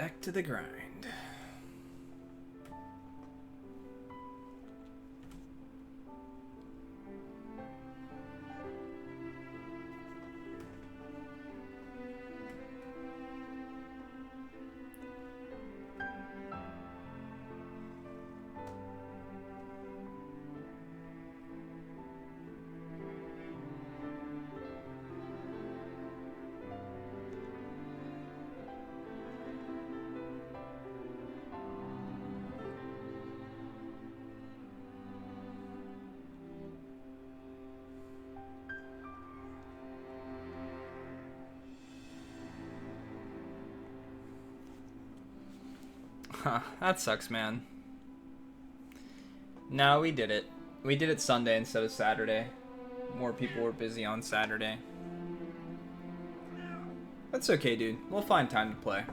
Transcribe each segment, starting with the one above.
Back to the grind. Huh, that sucks, man. No, we did it. We did it Sunday instead of Saturday. More people were busy on Saturday. That's okay, dude. We'll find time to play.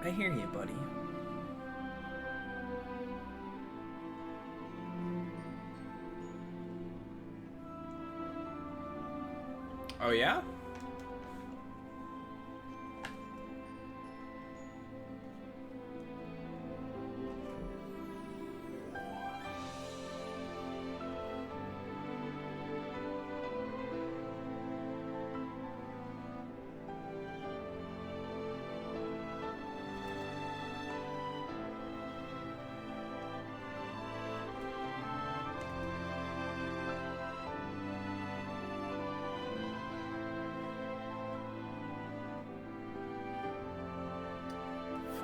I hear you, buddy. Oh, yeah?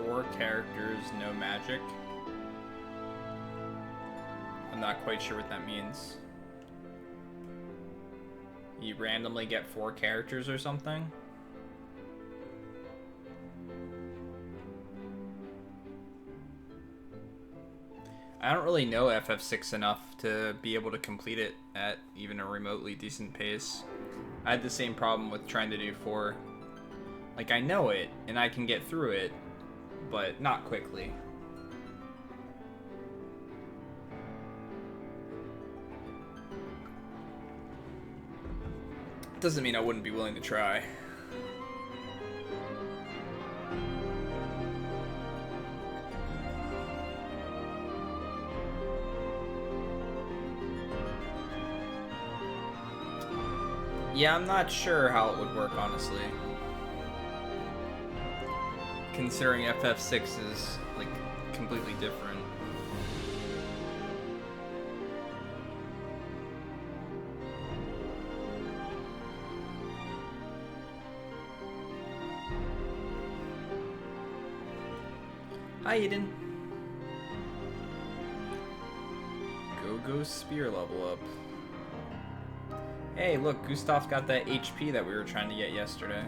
Four characters, no magic. I'm not quite sure what that means. You randomly get 4 characters or something? I don't really know FF6 enough to be able to complete it at even a remotely decent pace. I had the same problem with trying to do 4. Like, I know it, and I can get through it, but not quickly. Doesn't mean I wouldn't be willing to try. Yeah, I'm not sure how it would work, honestly. Considering FF6 is, like, completely different. Hi, Eden. Go spear level up. Hey, look, Gustav got that HP that we were trying to get yesterday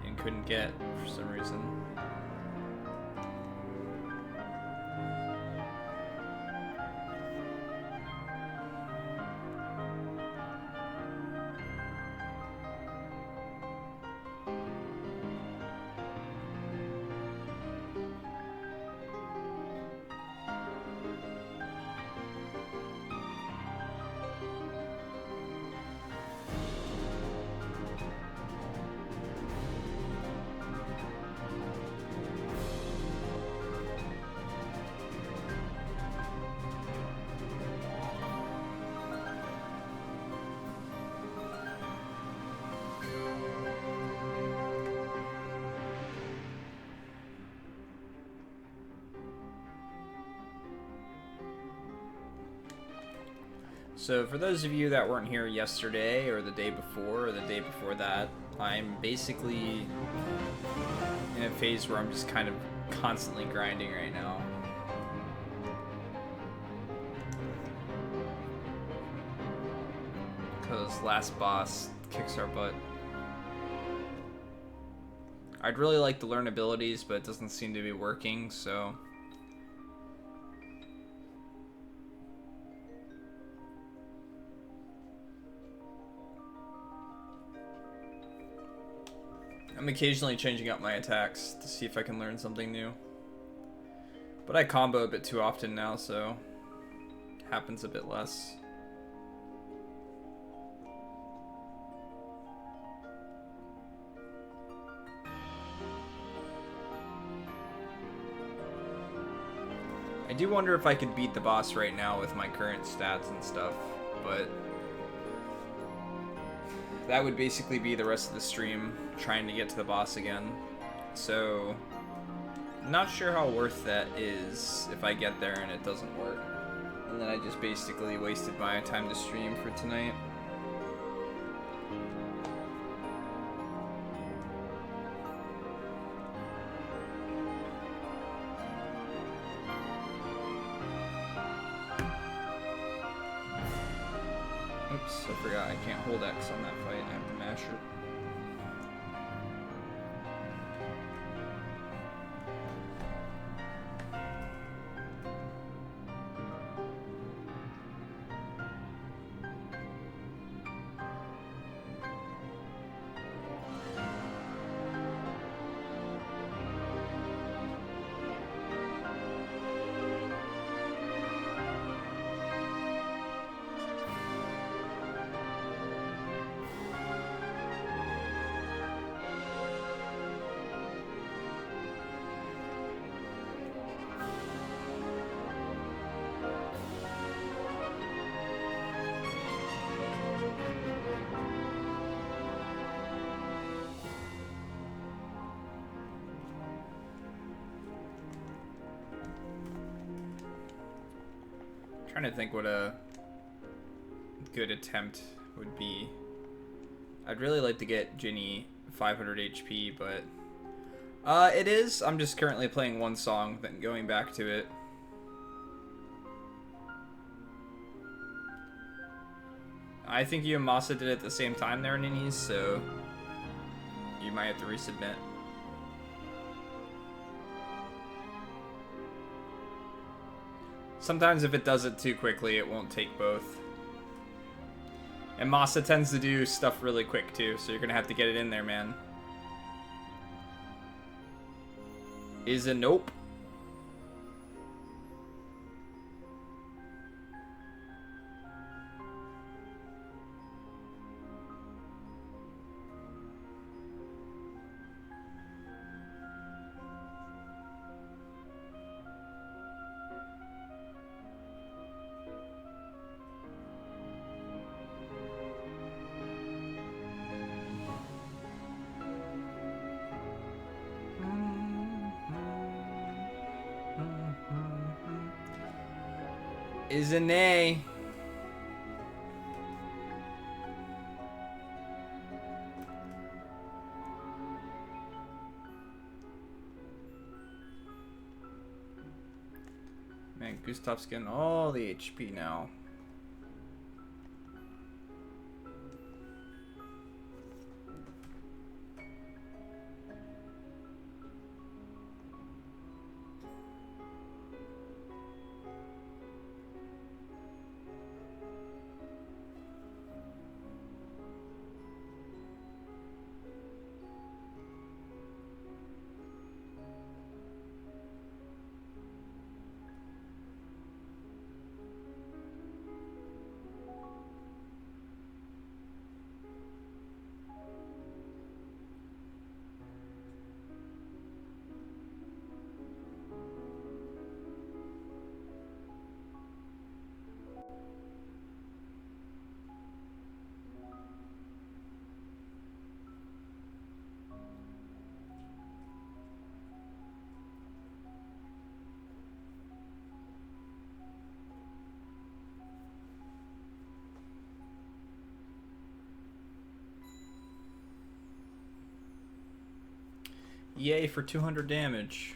and couldn't get for some reason. So for those of you that weren't here yesterday or the day before or the day before that, I'm basically in a phase where I'm just kind of constantly grinding right now. Because last boss kicks our butt. I'd really like to learn abilities, but it doesn't seem to be working, so... I'm occasionally changing up my attacks to see if I can learn something new. But I combo a bit too often now, so it happens a bit less. I do wonder if I could beat the boss right now with my current stats and stuff, but that would basically be the rest of the stream trying to get to the boss again. So, not sure how worth that is if I get there and it doesn't work. And then I just basically wasted my time to stream for tonight. Oops, I forgot I can't hold X on that fight. I have to mash it. Trying to think what a good attempt would be. I'd really like to get Ginny 500 HP, but it is. I'm just currently playing one song, then going back to it. I think you and Masa did it at the same time there, Ninnies, so you might have to resubmit. Sometimes if it does it too quickly, it won't take both. And Masa tends to do stuff really quick too, so you're gonna have to get it in there, man. Is a nope. Is a nay. Man, Gustav's getting all the HP now. Yay for 200 damage.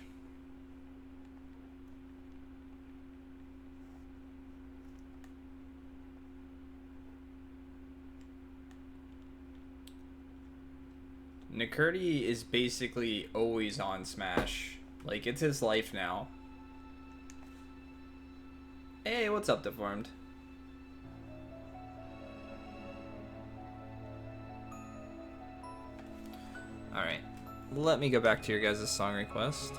Nikurti is basically always on Smash. Like, it's his life now. Hey, what's up, Deformed? Alright. Let me go back to your guys' song request.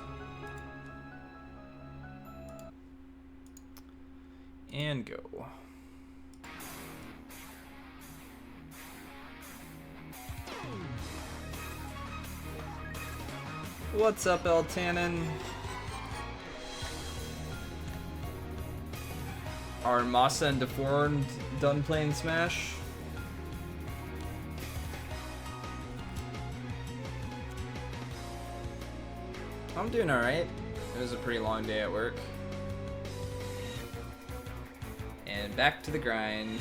And go. What's up, El Tannen? Are Masa and Deformed done playing Smash? I'm doing alright. It was a pretty long day at work. And back to the grind.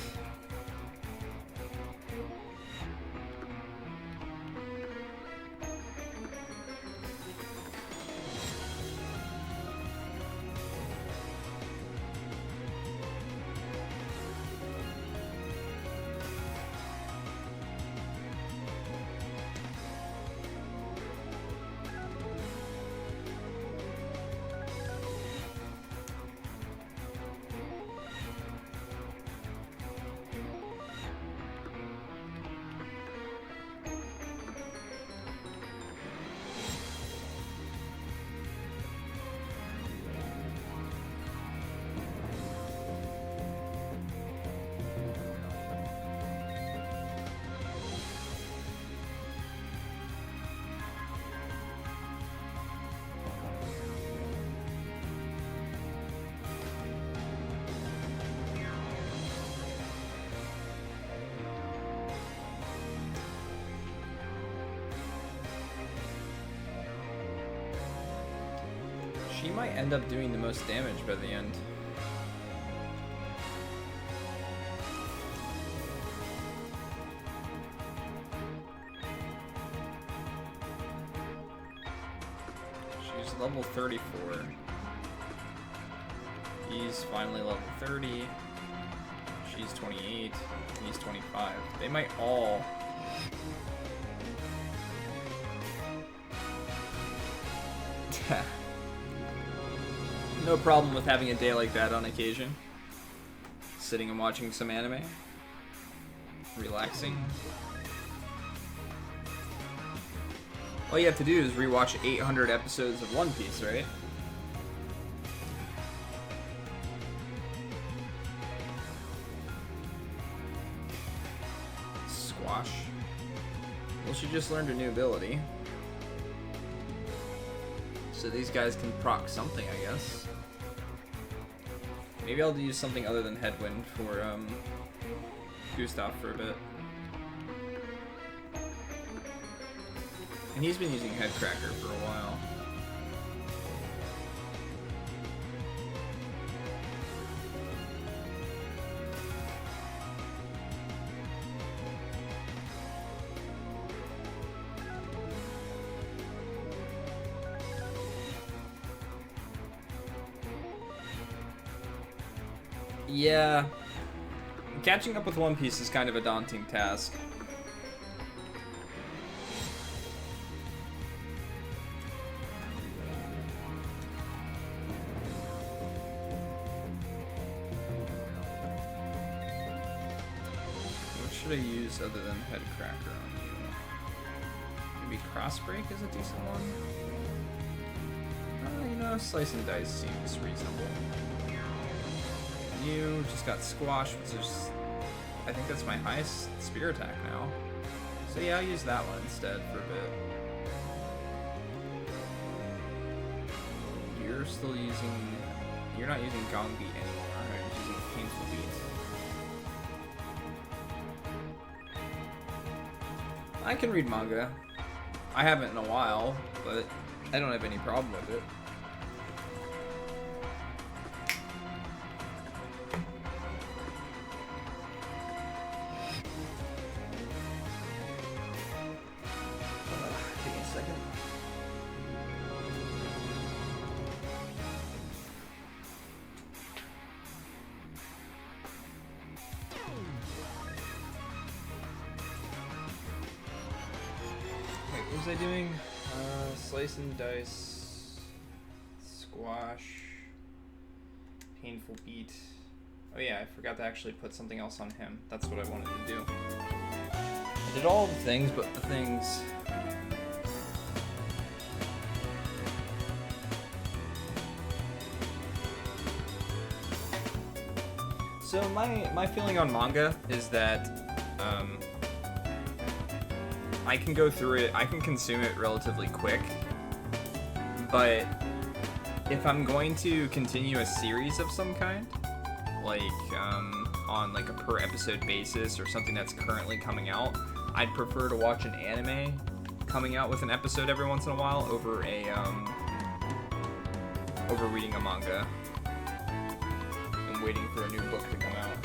She might end up doing the most damage by the end. She's level 34. He's finally level 30. She's 28. He's 25. They might all... No problem with having a day like that on occasion. Sitting and watching some anime. Relaxing. All you have to do is rewatch 800 episodes of One Piece, right? Squash. Well, she just learned a new ability. So these guys can proc something, I guess. Maybe I'll use something other than Headwind for Gustav for a bit. And he's been using Headcracker for a while. Yeah, catching up with One Piece is kind of a daunting task. What should I use other than Headcracker on you? Maybe Crossbreak is a decent one? You know, Slice and Dice seems reasonable. You just got Squash, which is, I think that's my highest spear attack now. So yeah, I'll use that one instead for a bit. You're still using, you're not using Gong Beat anymore, right? You're using Painful Beat. I can read manga. I haven't in a while, but I don't have any problem with it. What was I doing? Slice and Dice, Squash, Painful Beat. Oh yeah, I forgot to actually put something else on him. That's what I wanted to do. I did all the things, but the things... So my feeling on manga is that I can go through it, I can consume it relatively quick, but if I'm going to continue a series of some kind, like on like a per episode basis or something that's currently coming out, I'd prefer to watch an anime coming out with an episode every once in a while over reading a manga and waiting for a new book to come out.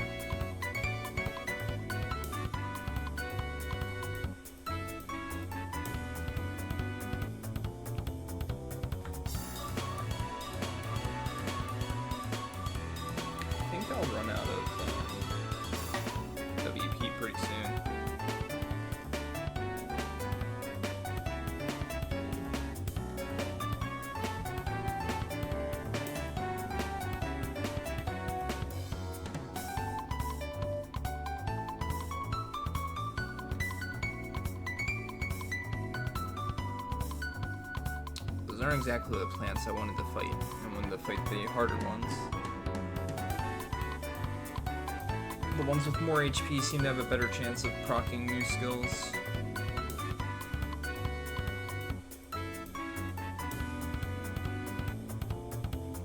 I think I'll run out of WP pretty soon. Those aren't exactly the plants I wanted to fight. I wanted to fight the harder ones. The ones with more HP seem to have a better chance of proccing new skills.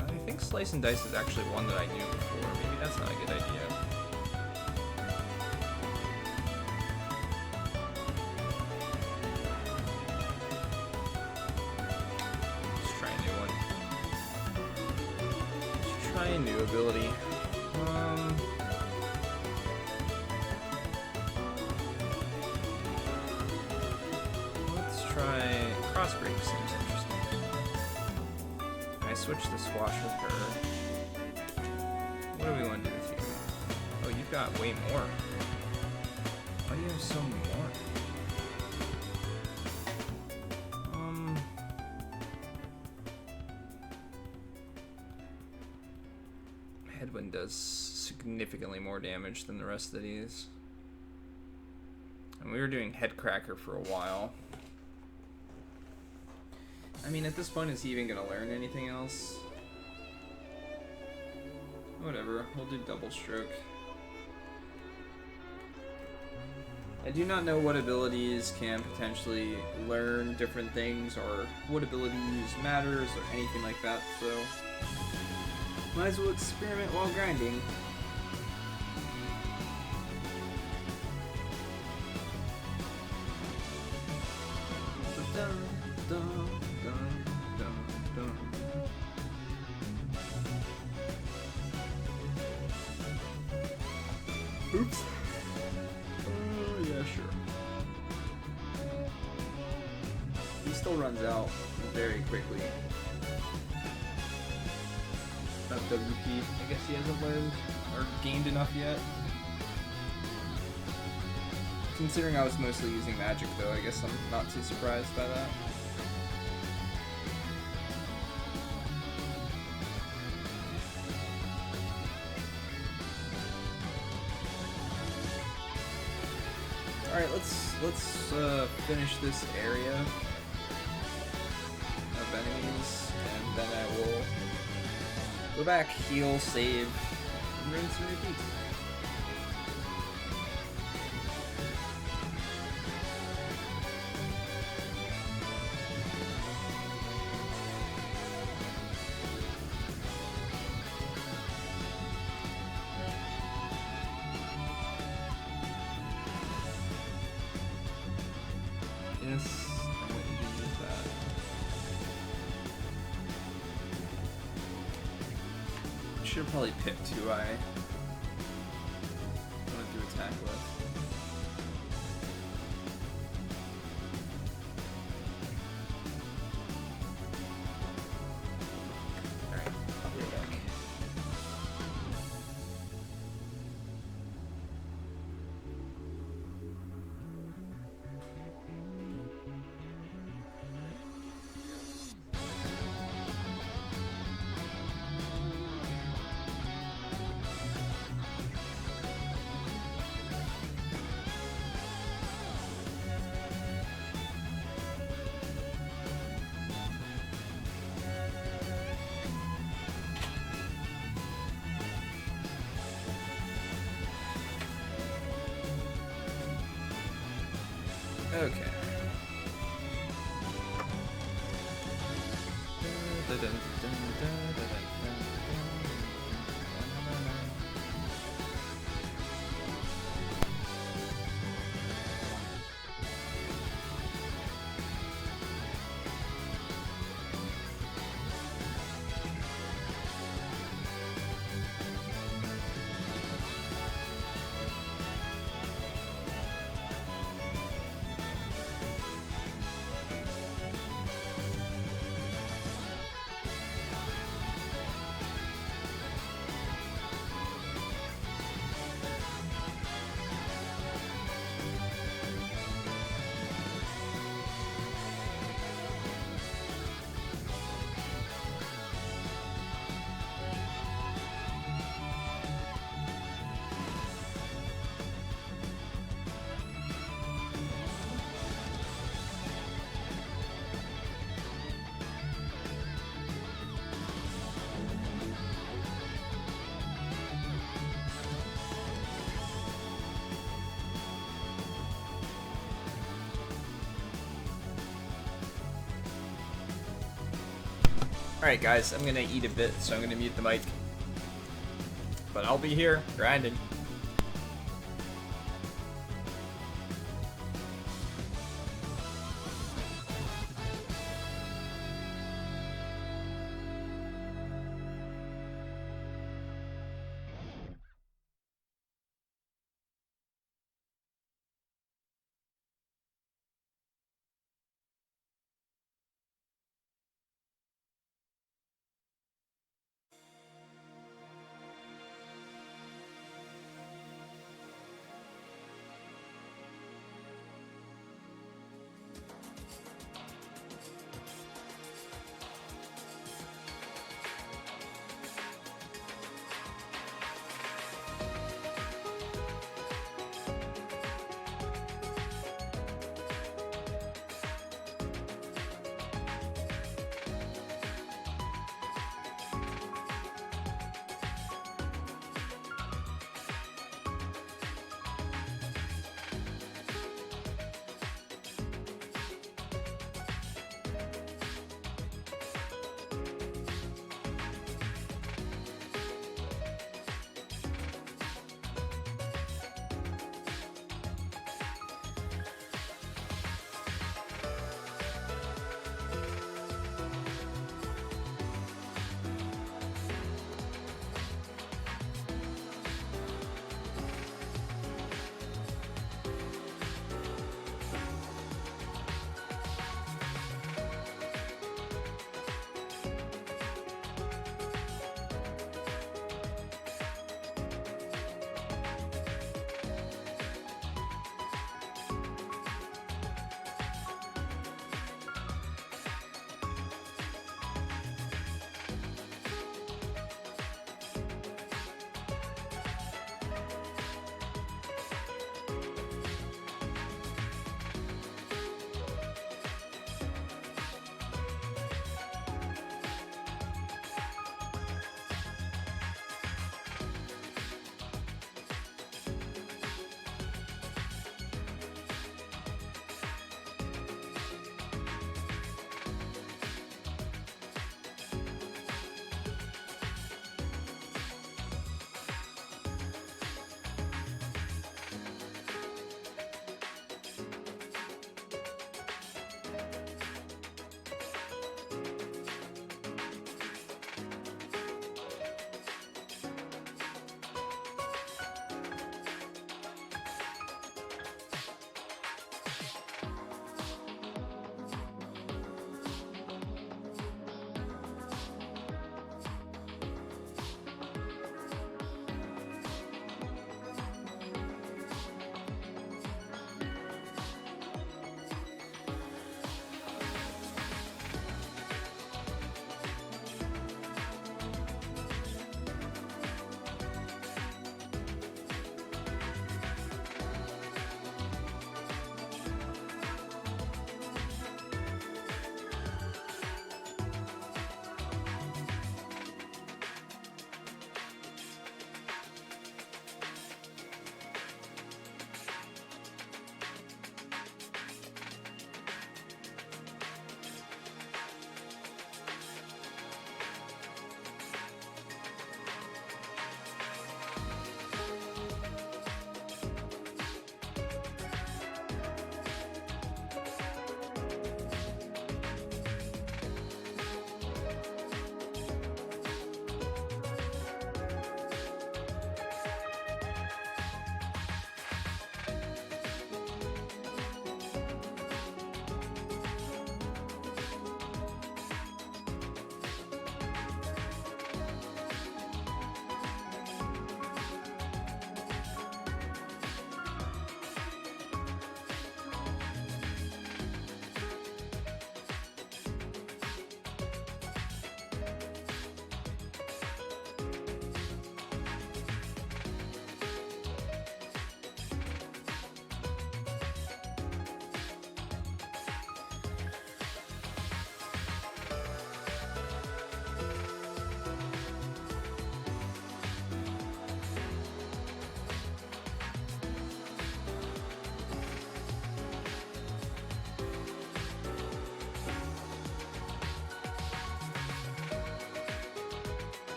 I think Slice and Dice is actually one that I knew before. Maybe that's not a good idea. Let's try a new one. Let's try a new ability. Crossbreak seems interesting. Can I switch the swash with her? What do we want to do with you? Oh, you've got way more. Why do you have so more? Headwind does significantly more damage than the rest of these. And we were doing Headcracker for a while. I mean, at this point, is he even gonna learn anything else? Whatever, we'll do Double Stroke. I do not know what abilities can potentially learn different things, or what ability use matters, or anything like that, so might as well experiment while grinding. Oops. Yeah, sure. He still runs out very quickly. Of WP. I guess he hasn't learned or gained enough yet. Considering I was mostly using magic though, I guess I'm not too surprised by that. Alright, let's finish this area of enemies, and then I will go back, heal, save, and rinse and repeat. Yes, I want you to use that. Should have probably picked who I wanted to attack with. Alright, I'll be right back. Okay. Alright guys, I'm gonna eat a bit, so I'm gonna mute the mic. But I'll be here, grinding.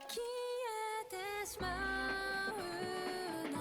消えてしまうの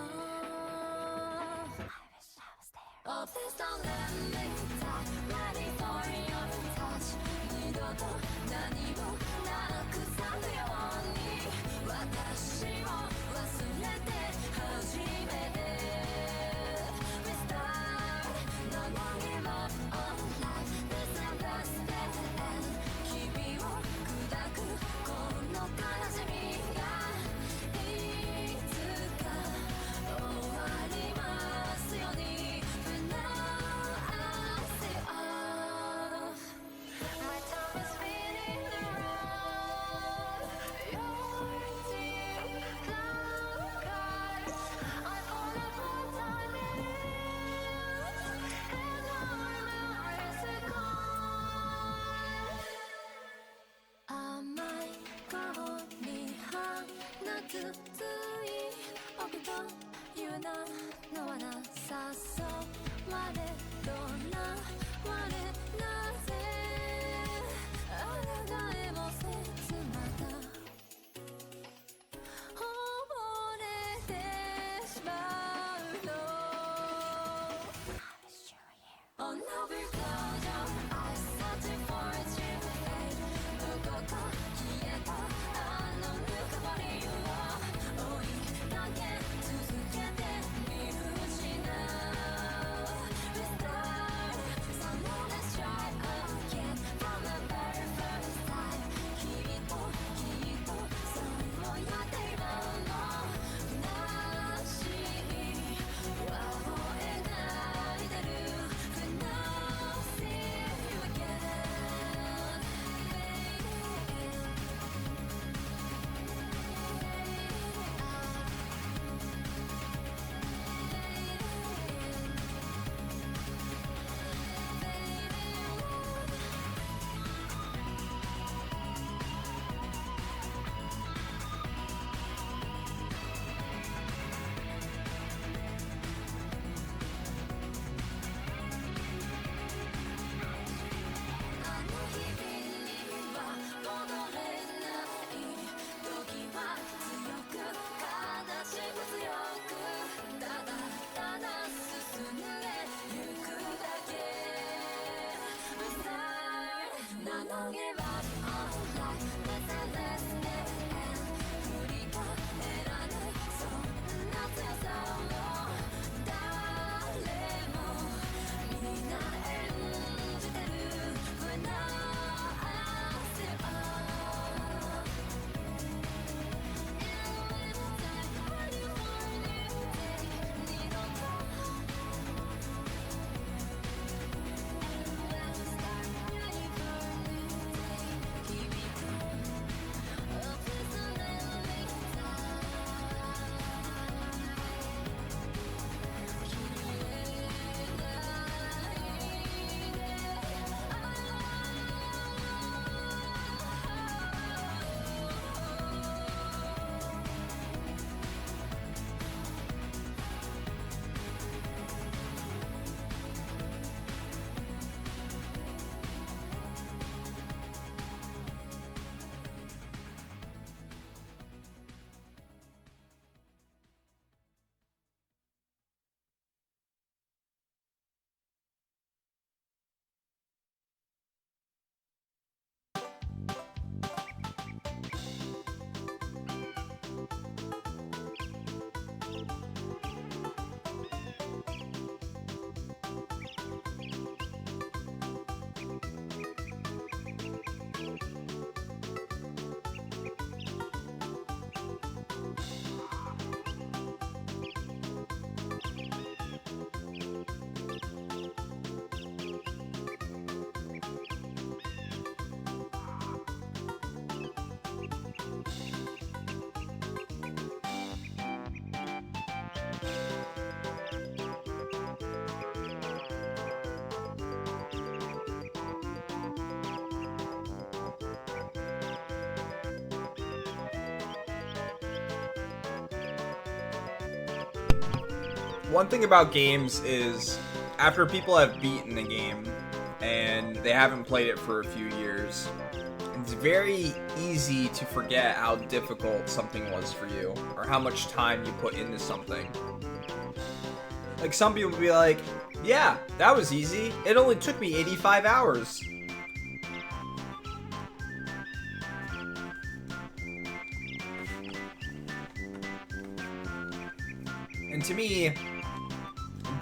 One thing about games is, after people have beaten the game and they haven't played it for a few years, it's very easy to forget how difficult something was for you, or how much time you put into something. Like, some people will be like, Yeah, that was easy. It only took me 85 hours. And to me,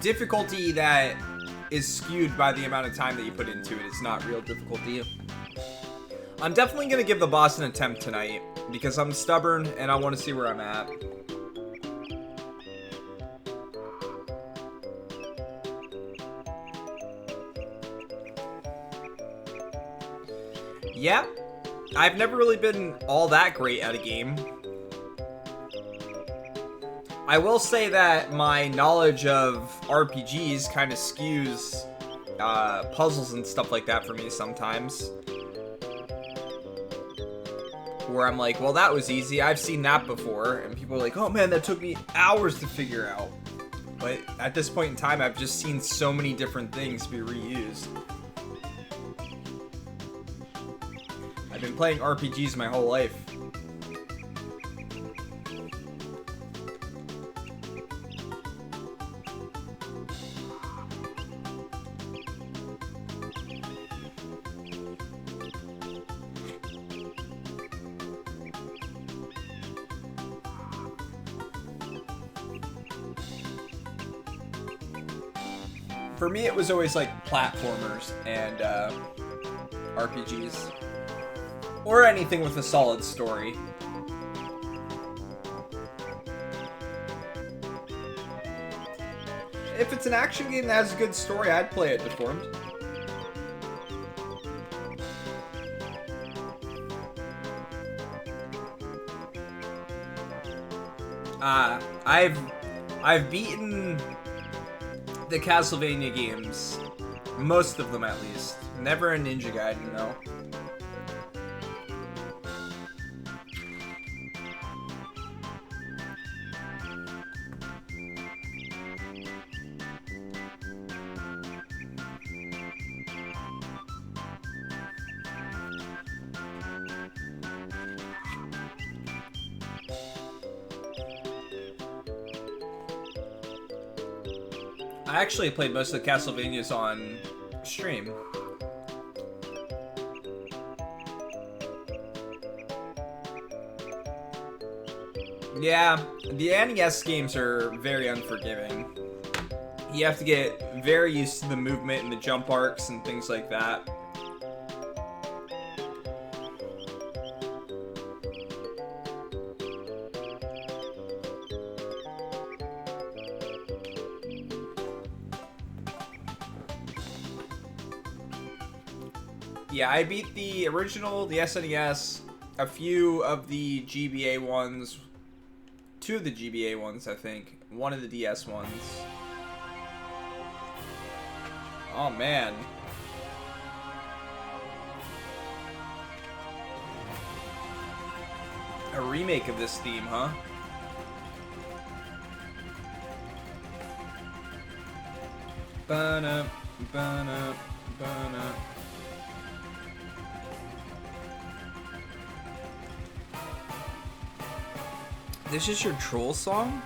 difficulty that is skewed by the amount of time that you put into it is not real difficulty. I'm definitely going to give the boss an attempt tonight, because I'm stubborn and I want to see where I'm at. Yep, I've never really been all that great at a game. I will say that my knowledge of RPGs kind of skews puzzles and stuff like that for me sometimes. Where I'm like, well, that was easy. I've seen that before. And people are like, oh man, that took me hours to figure out. But at this point in time, I've just seen so many different things be reused. I've been playing RPGs my whole life. For me, it was always like platformers and RPGs. Or anything with a solid story. If it's an action game that has a good story, I'd play it Deformed. I've beaten the Castlevania games. Most of them, at least. Never a Ninja Gaiden, though. I actually played most of the Castlevanias on stream. Yeah, the NES games are very unforgiving. You have to get very used to the movement and the jump arcs and things like that. Yeah, I beat the original, the SNES, a few of the GBA ones, 2 of the GBA ones, I think, 1 of the DS ones. Oh, man. A remake of this theme, huh? Ba-na, ba-na, ba-na. This is your troll song?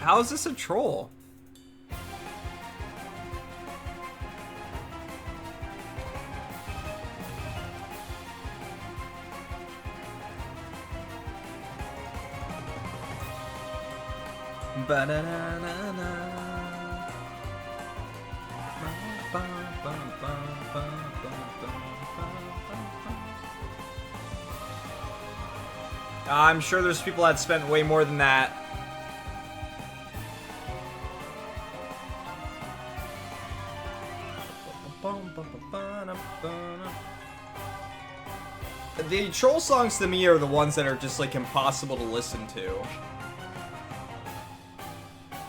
How is this a troll? Ba-da-da-da-da. I'm sure there's people that spent way more than that. The troll songs to me are the ones that are just like impossible to listen to.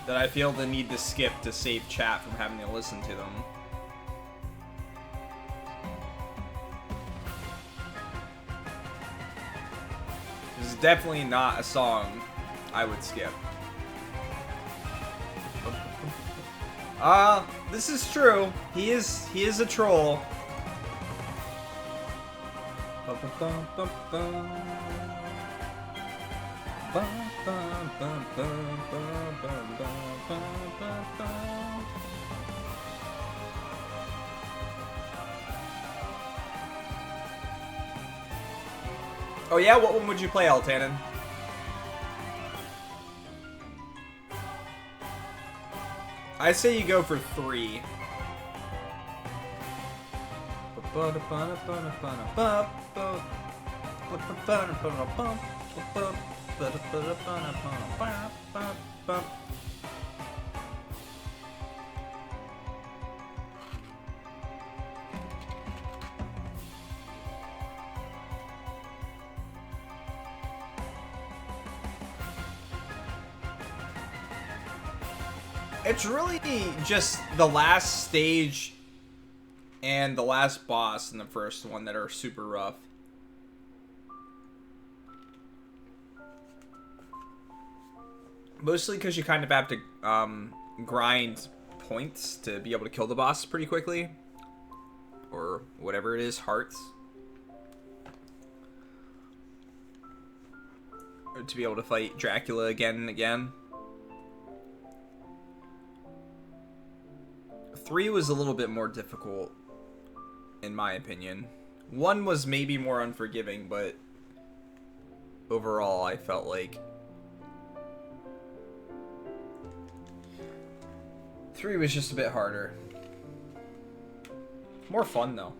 That I feel the need to skip to save chat from having to listen to them. This is definitely not a song I would skip. This is true. He is a troll. Oh yeah, what one would you play, Altanen? I say you go for 3. It's really just the last stage and the last boss in the first one that are super rough. Mostly because you kind of have to grind points to be able to kill the boss pretty quickly. Or whatever it is, hearts. Or to be able to fight Dracula again and again. 3 was a little bit more difficult, in my opinion. 1 was maybe more unforgiving, but overall I felt like 3 was just a bit harder. More fun, though.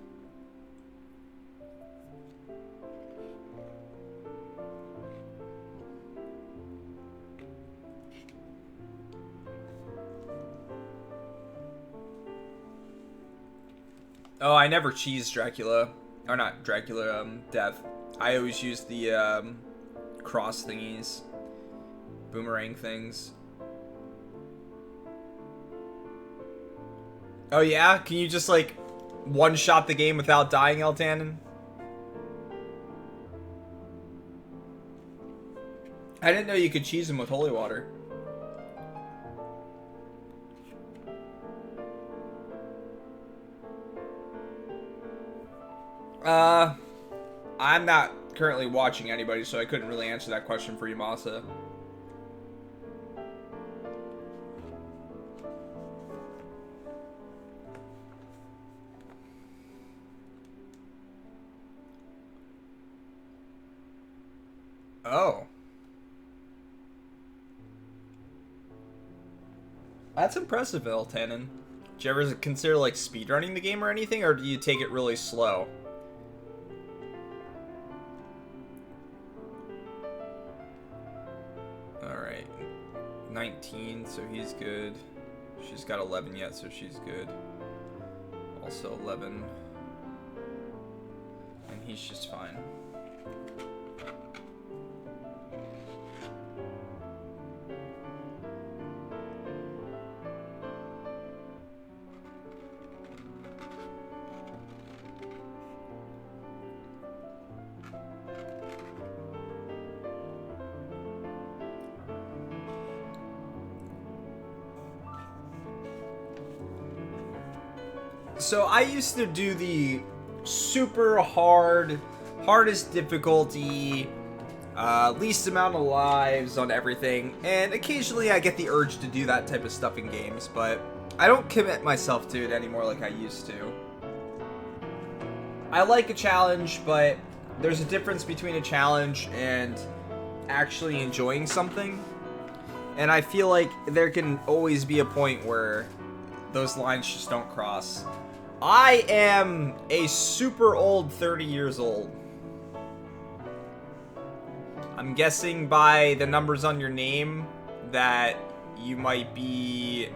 Oh, I never cheesed Dracula. Or not Dracula, Death. I always use the cross thingies. Boomerang things. Oh yeah? Can you just, like, one-shot the game without dying, Eltanen? I didn't know you could cheese him with holy water. I'm not currently watching anybody, so I couldn't really answer that question for you, Masa. Oh. That's impressive, Eltanen. Do you ever consider, like, speedrunning the game or anything, or do you take it really slow? Alright. 19, so he's good. She's got 11 yet, so she's good. Also 11. And he's just fine. So I used to do the super hardest difficulty, least amount of lives on everything, and occasionally I get the urge to do that type of stuff in games, but I don't commit myself to it anymore like I used to. I like a challenge, but there's a difference between a challenge and actually enjoying something, and I feel like there can always be a point where those lines just don't cross. I am a super old 30 years old. I'm guessing by the numbers on your name that you might be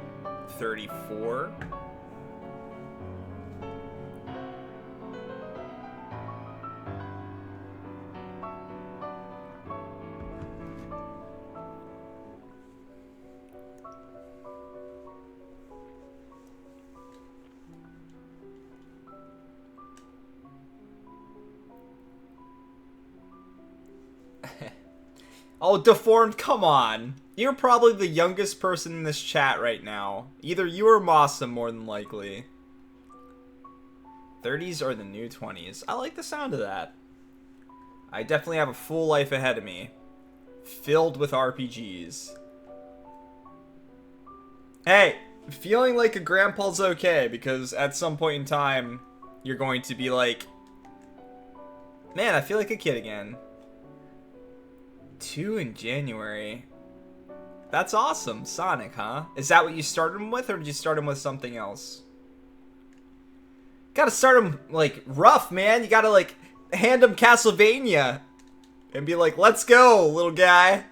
34. Oh, Deformed, come on. You're probably the youngest person in this chat right now. Either you or Masa, more than likely. 30s are the new 20s. I like the sound of that. I definitely have a full life ahead of me. filled with RPGs. Hey, feeling like a grandpa's okay, because at some point in time, you're going to be like, man, I feel like a kid again. 2 in January. That's awesome. Sonic, huh? Is that what you started him with, or did you start him with something else? Gotta start him, like, rough, man. You gotta, like, hand him Castlevania. And be like, let's go, little guy.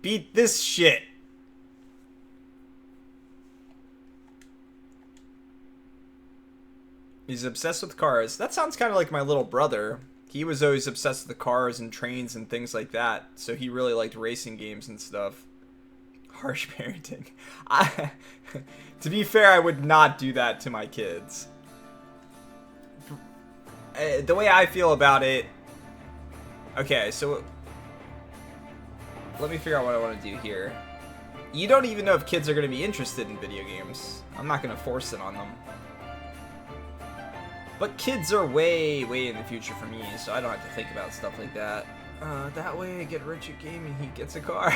Beat this shit. He's obsessed with cars. That sounds kind of like my little brother. He was always obsessed with the cars and trains and things like that. So he really liked racing games and stuff. Harsh parenting. To be fair, I would not do that to my kids. The way I feel about it... Okay, so... Let me figure out what I want to do here. You don't even know if kids are going to be interested in video games. I'm not going to force it on them. But kids are way, way in the future for me, so I don't have to think about stuff like that. That way I get rich at gaming, he gets a car.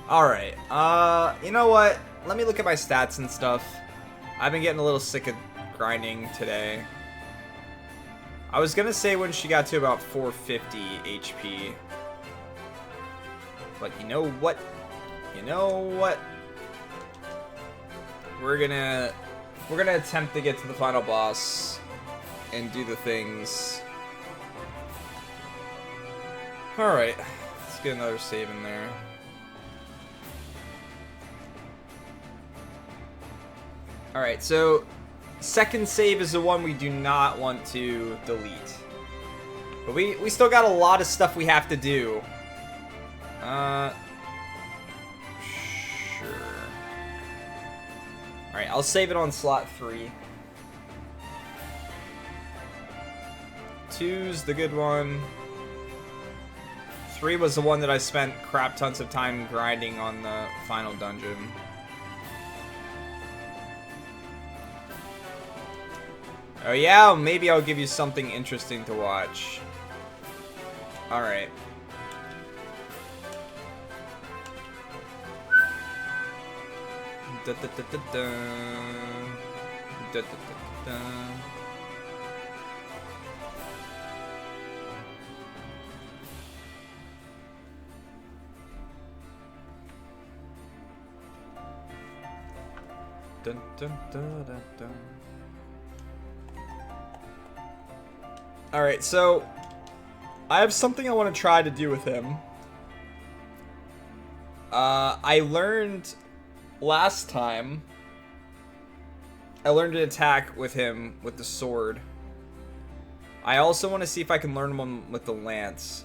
Alright, you know what? Let me look at my stats and stuff. I've been getting a little sick of grinding today. I was gonna say when she got to about 450 HP. But you know what? You know what? We're gonna attempt to get to the final boss and do the things. Alright, let's get another save in there. Alright, so second save is the one we do not want to delete. But we still got a lot of stuff we have to do. Sure. Alright, I'll save it on slot 3. 2's the good one. 3 was the one that I spent crap tons of time grinding on the final dungeon. Oh yeah, maybe I'll give you something interesting to watch. Alright. Da, da, da, da, da. Da, da, da, da. Dun, dun, dun, dun, dun. Alright, so I have something I want to try to do with him. I learned last time, I learned an attack with him with the sword. I also want to see if I can learn one with the lance.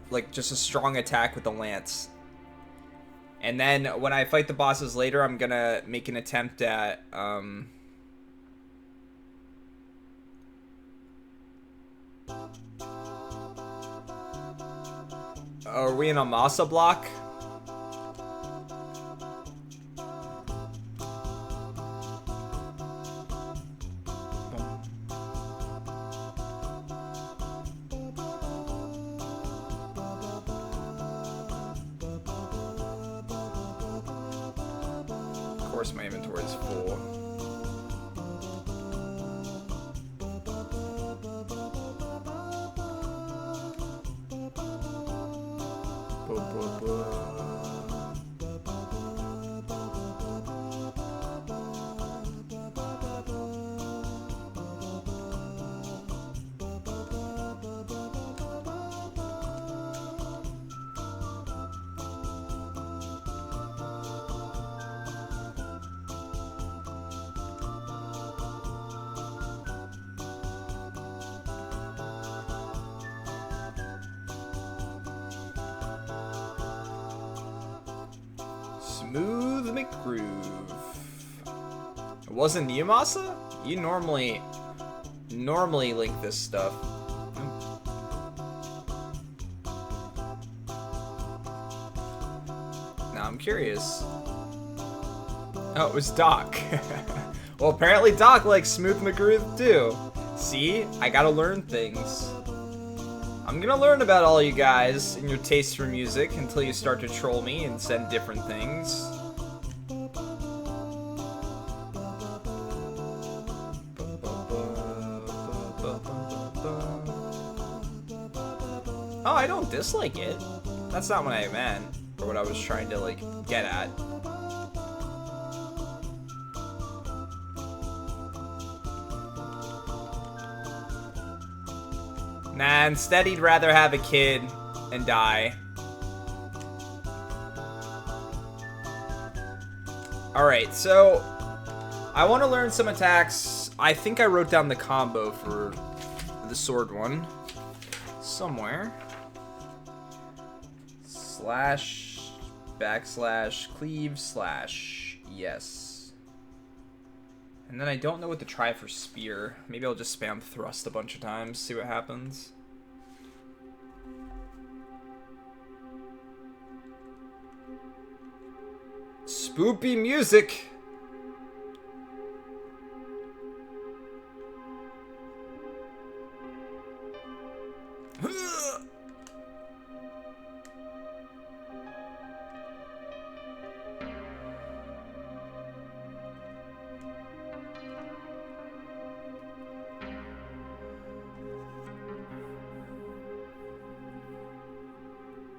Like, just a strong attack with the lance. And then, when I fight the bosses later, I'm gonna make an attempt at, are we in a Masa block? Of course my inventory is full. Smooth McGroove. It wasn't you, Masa? You normally link this stuff. Now I'm curious. Oh, it was Doc. Well, apparently Doc likes Smooth McGroove too. See? I gotta learn things. I'm gonna learn about all you guys and your taste for music until you start to troll me and send different things. Oh, I don't dislike it. That's not what I meant, or what I was trying to, like, get at. Nah, instead he'd rather have a kid and die. Alright, so I want to learn some attacks. I think I wrote down the combo for the sword one somewhere. Slash, backslash, cleave, slash, yes. And then I don't know what to try for spear. Maybe I'll just spam thrust a bunch of times, see what happens. Spoopy music!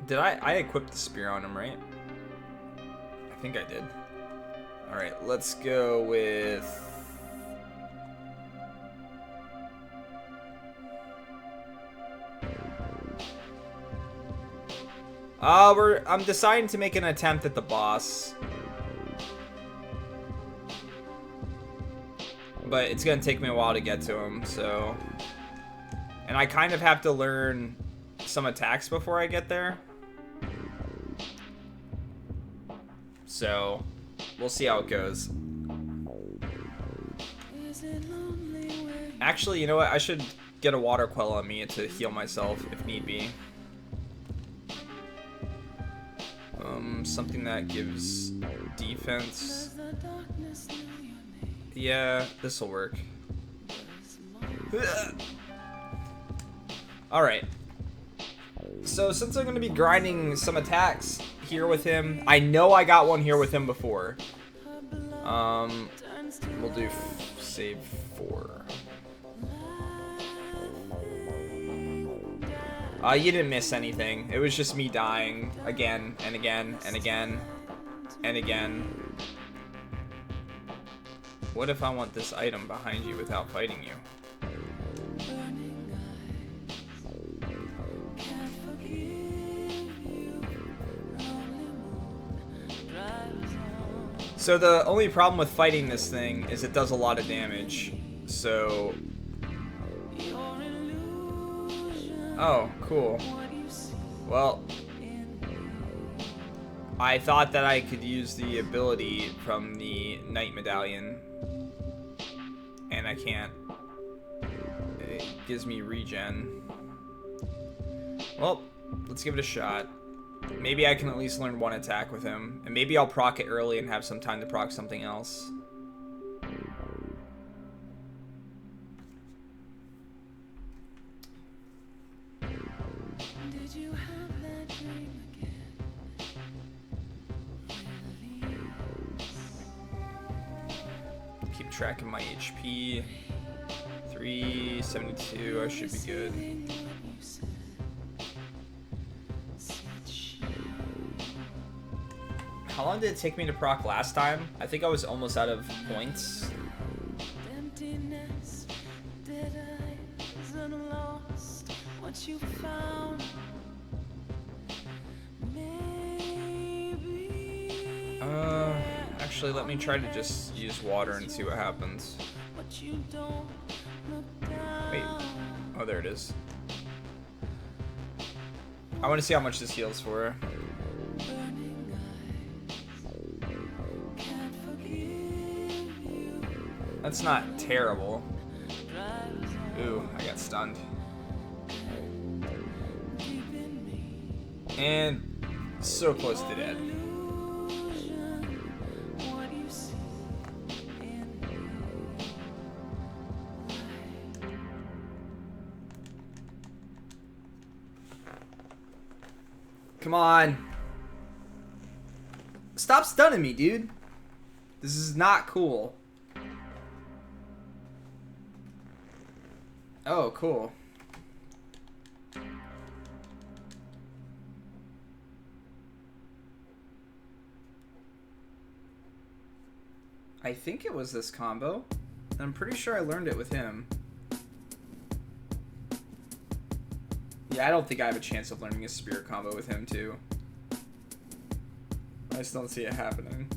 Did I equipped the spear on him, right? I think I did. Alright, let's go with... I'm deciding to make an attempt at the boss. But it's gonna take me a while to get to him, so... And I kind of have to learn some attacks before I get there. So, we'll see how it goes. Actually, you know what? I should get a water quell on me to heal myself if need be. Something that gives defense. Yeah, this'll work. Alright. So, since I'm going to be grinding some attacks here with him, I know I got one here with him before. We'll do save 4. You didn't miss anything. It was just me dying again and again and again and again. What if I want this item behind you without fighting you? So the only problem with fighting this thing is it does a lot of damage. So... Oh, cool. Well, I thought that I could use the ability from the Knight Medallion, and I can't. It gives me regen. Well, let's give it a shot. Maybe I can at least learn one attack with him, and maybe I'll proc it early and have some time to proc something else. Keep track of my HP. 372, I should be good. How long did it take me to proc last time? I think I was almost out of points. Actually, let me try to just use water and see what happens. Wait. Oh, there it is. I want to see how much this heals for. That's not terrible. Ooh, I got stunned. And so close to dead. Come on. Stop stunning me, dude. This is not cool. Oh, cool. I think it was this combo. I'm pretty sure I learned it with him. Yeah, I don't think I have a chance of learning a spear combo with him, too. I just don't see it happening.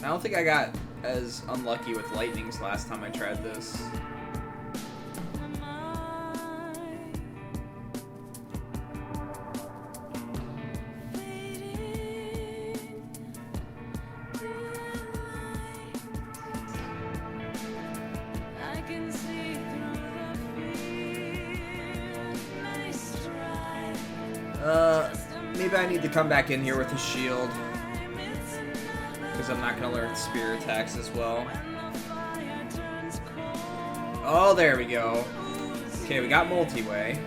I don't think I got as unlucky with lightnings last time I tried this. Maybe I need to come back in here with a shield. Because I'm not going to learn spear attacks as well. Oh, there we go. Okay, we got multi-way.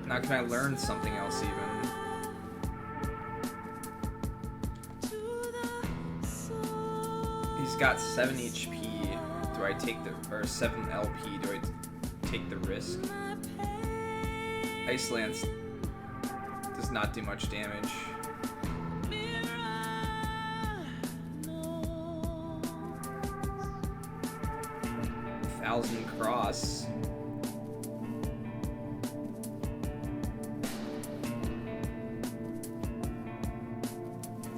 Now can I learn something else even? He's got 7 HP. Do I take the... or 7 LP. Do I take the risk? Ice Lance does not do much damage. Thousand Cross.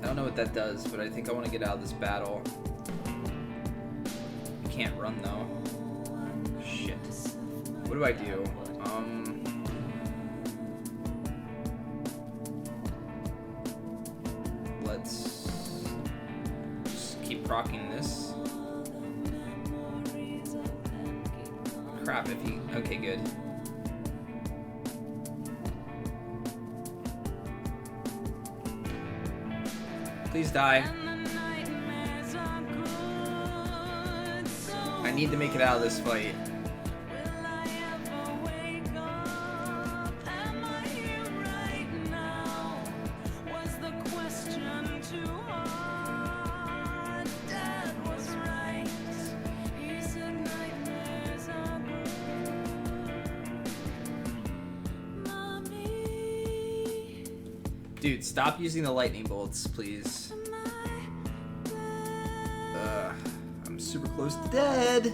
I don't know what that does, but I think I want to get out of this battle. I can't run though. Shit. What do I do? Let's just keep rocking this. Crap, if he... okay, good. Please die. I need to make it out of this fight. Dude, stop using the lightning bolts, please. I'm super close to dead.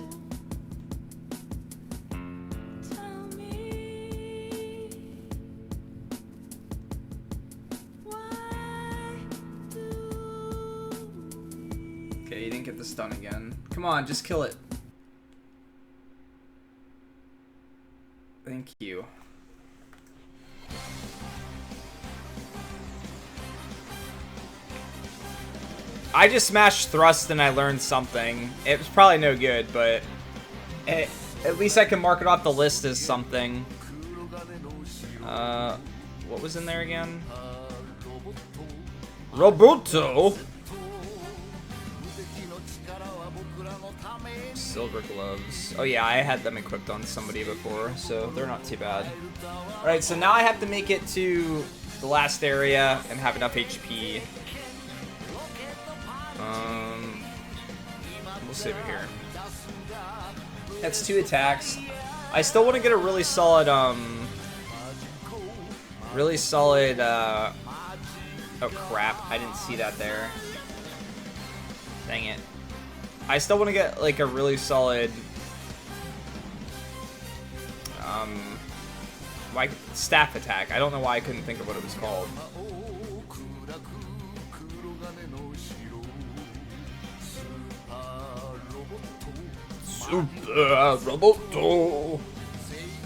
Okay, you didn't get the stun again. Come on, just kill it. Thank you. I just smashed thrust and I learned something. It was probably no good, but at least I can mark it off the list as something. What was in there again? Roboto! Silver gloves. Oh yeah, I had them equipped on somebody before, so they're not too bad. Alright, so now I have to make it to the last area and have enough HP. We'll save it here. That's 2 attacks. I still want to get a really solid, oh crap, I didn't see that there. Dang it. I still want to get, like, a really solid, like, staff attack. I don't know why I couldn't think of what it was called. Super Roboto.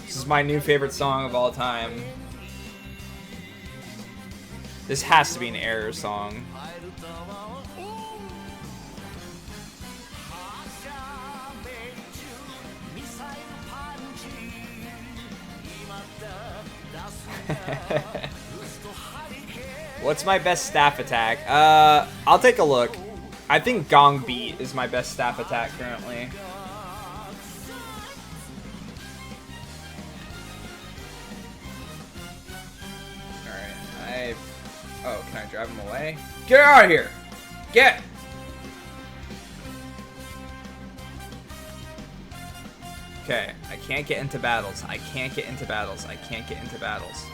This is my new favorite song of all time. This has to be an error song. What's my best staff attack? I'll take a look. I think Gong Beat is my best staff attack currently. Alright, oh, can I drive him away? Get out of here! Get! Okay, I can't get into battles. I can't get into battles. I can't get into battles.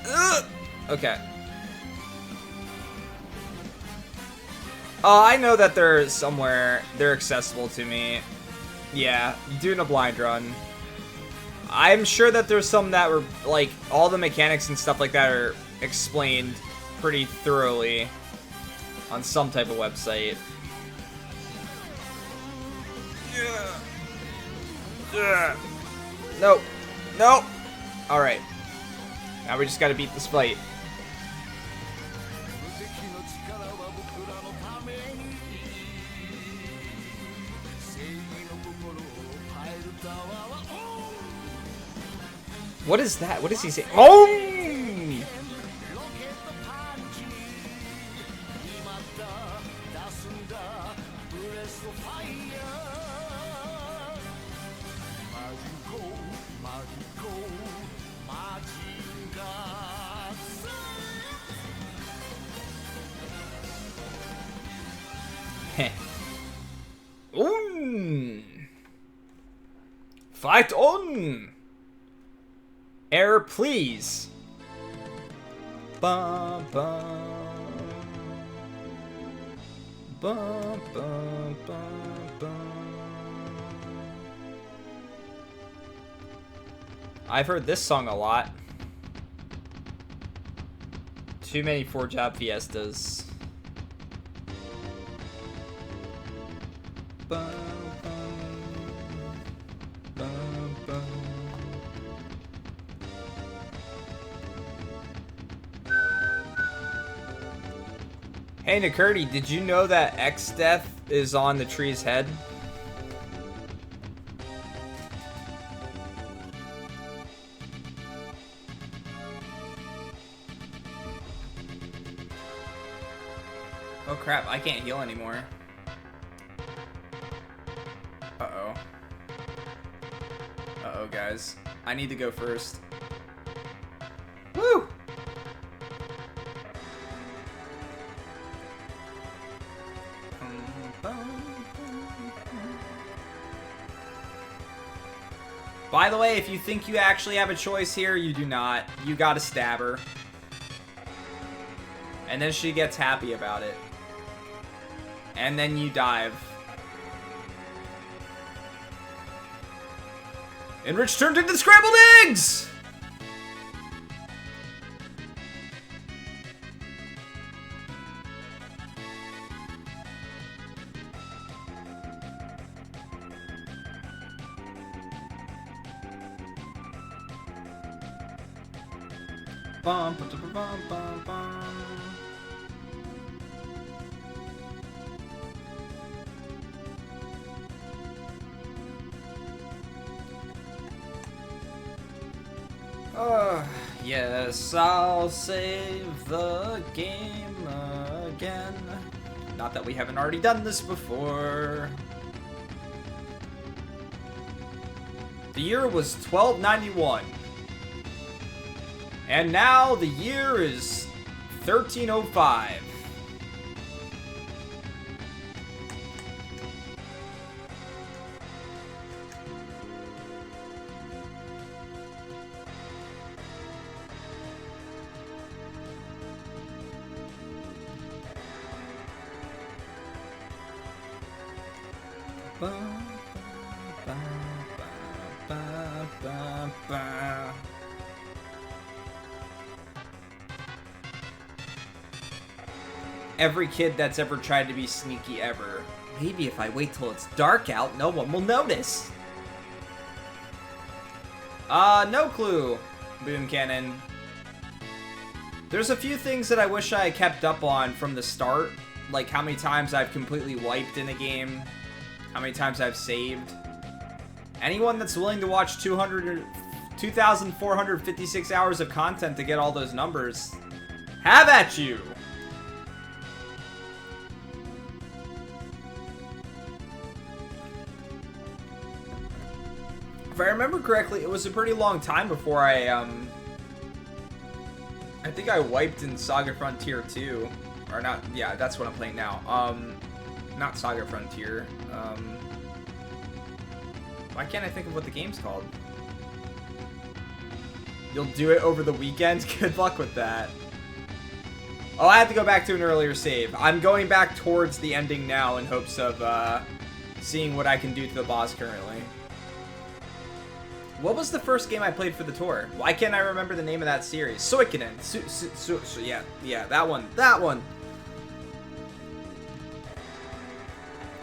Ugh! Okay. I know that they're somewhere. They're accessible to me. Yeah, doing a blind run. I'm sure that there's some that were, like, all the mechanics and stuff like that are explained pretty thoroughly on some type of website. Nope. Nope. Alright. Now we just gotta beat this fight. What is that? What is he saying? Oh! Fight on! Air, please. Bum, bum. Bum, bum, bum, bum. I've heard this song a lot. Too many 4-job fiestas. Bum, bum, bum. Hey Nakurti, did you know that X-Death is on the tree's head? Oh crap, I can't heal anymore. Uh-oh. Uh-oh, guys. I need to go first. Woo! By the way, if you think you actually have a choice here, you do not. You gotta stab her. And then she gets happy about it. And then you dive. Enrich turned into scrambled eggs! Bum, bum, bum, bum, bum. Yes, I'll save the game again. Not that we haven't already done this before. The year was 1291. And now the year is 1305. Every kid that's ever tried to be sneaky ever. Maybe if I wait till it's dark out, no one will notice. No clue, Boom Cannon. There's a few things that I wish I had kept up on from the start. Like how many times I've completely wiped in a game. How many times I've saved. Anyone that's willing to watch 2,456 hours of content to get all those numbers, have at you! If I remember correctly, it was a pretty long time before I think I wiped in SaGa Frontier 2. Or not, yeah, that's what I'm playing now. Not SaGa Frontier. Why can't I think of what the game's called? You'll do it over the weekend? Good luck with that. Oh, I had to go back to an earlier save. I'm going back towards the ending now in hopes of seeing what I can do to the boss currently. What was the first game I played for the tour? Why can't I remember the name of that series? Suikoden. Yeah, that one. That one.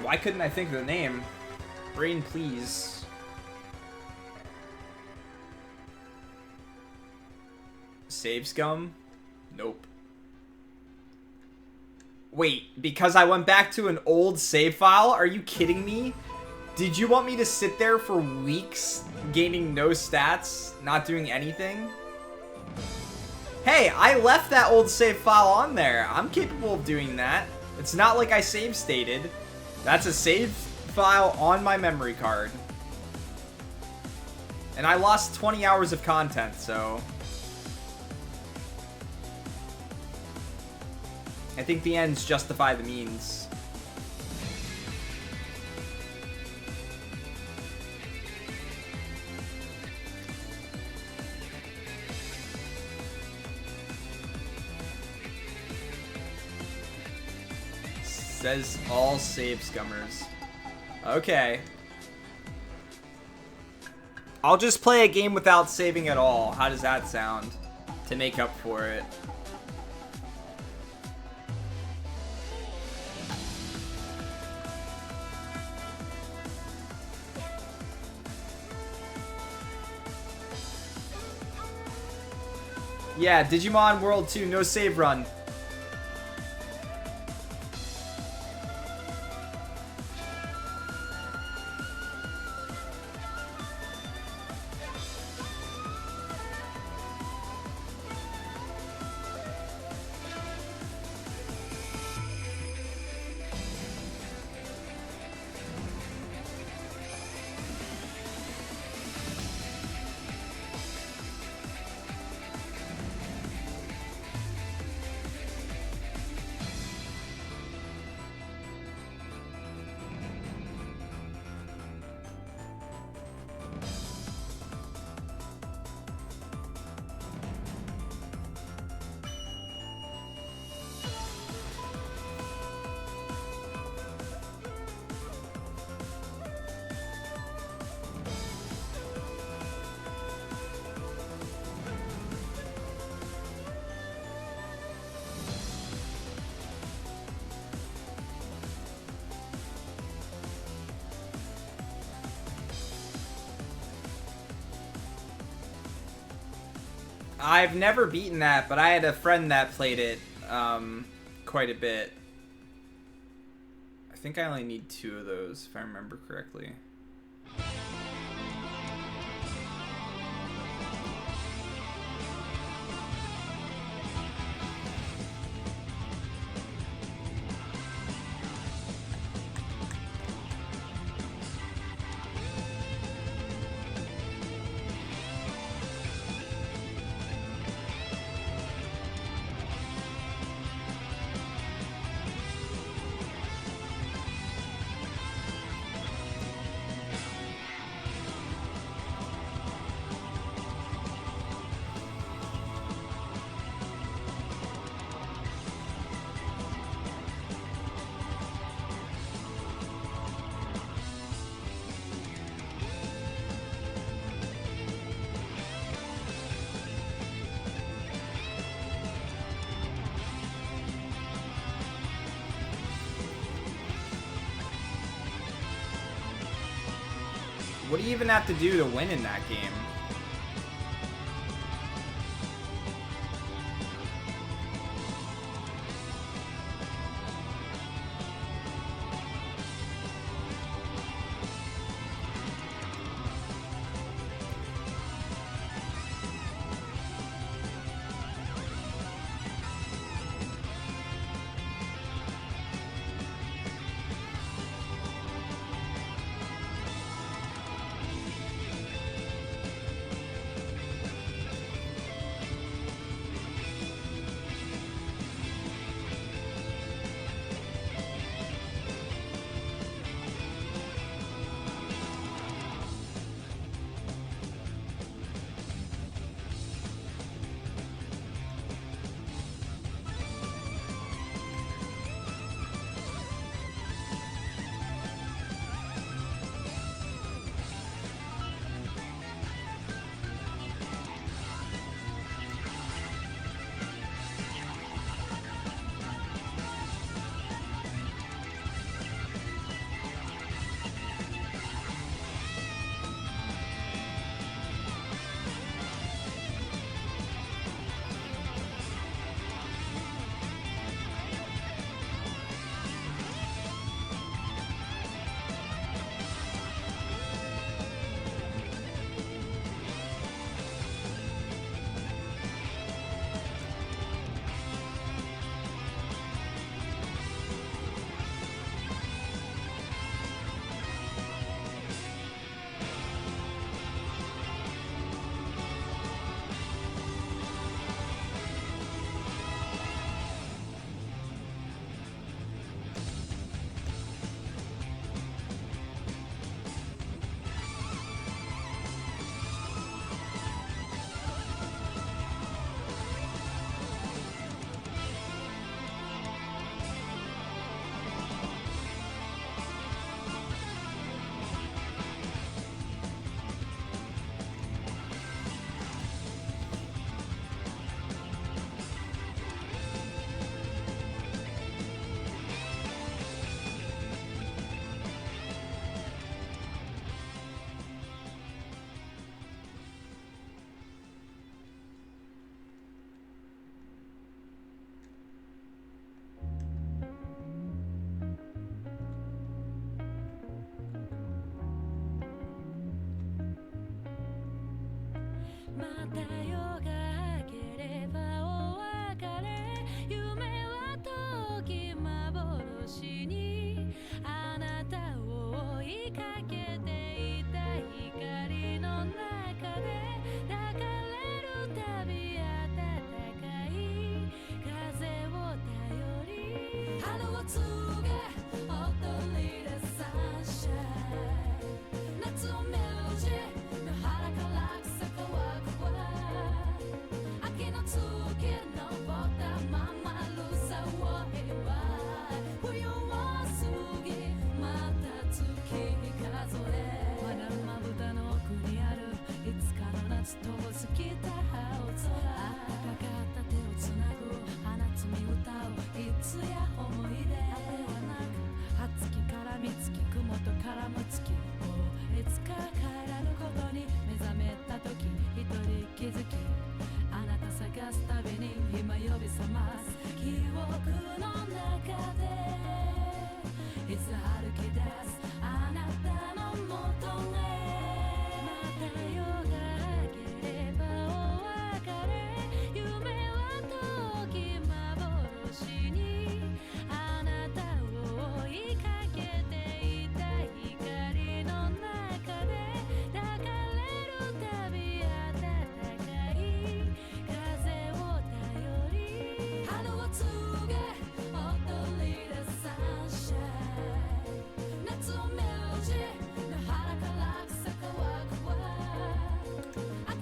Why couldn't I think of the name? Brain, please. Save scum? Nope. Wait, because I went back to an old save file? Are you kidding me? Did you want me to sit there for weeks, gaining no stats, not doing anything? Hey, I left that old save file on there. I'm capable of doing that. It's not like I save stated. That's a save file on my memory card. And I lost 20 hours of content, so... I think the ends justify the means. Says all save scummers. Okay. I'll just play a game without saving at all. How does that sound? To make up for it. Yeah, Digimon World 2, no save run. I've never beaten that, but I had a friend that played it quite a bit. I think I only need 2 of those, if I remember correctly. What do you even have to do to win in that game?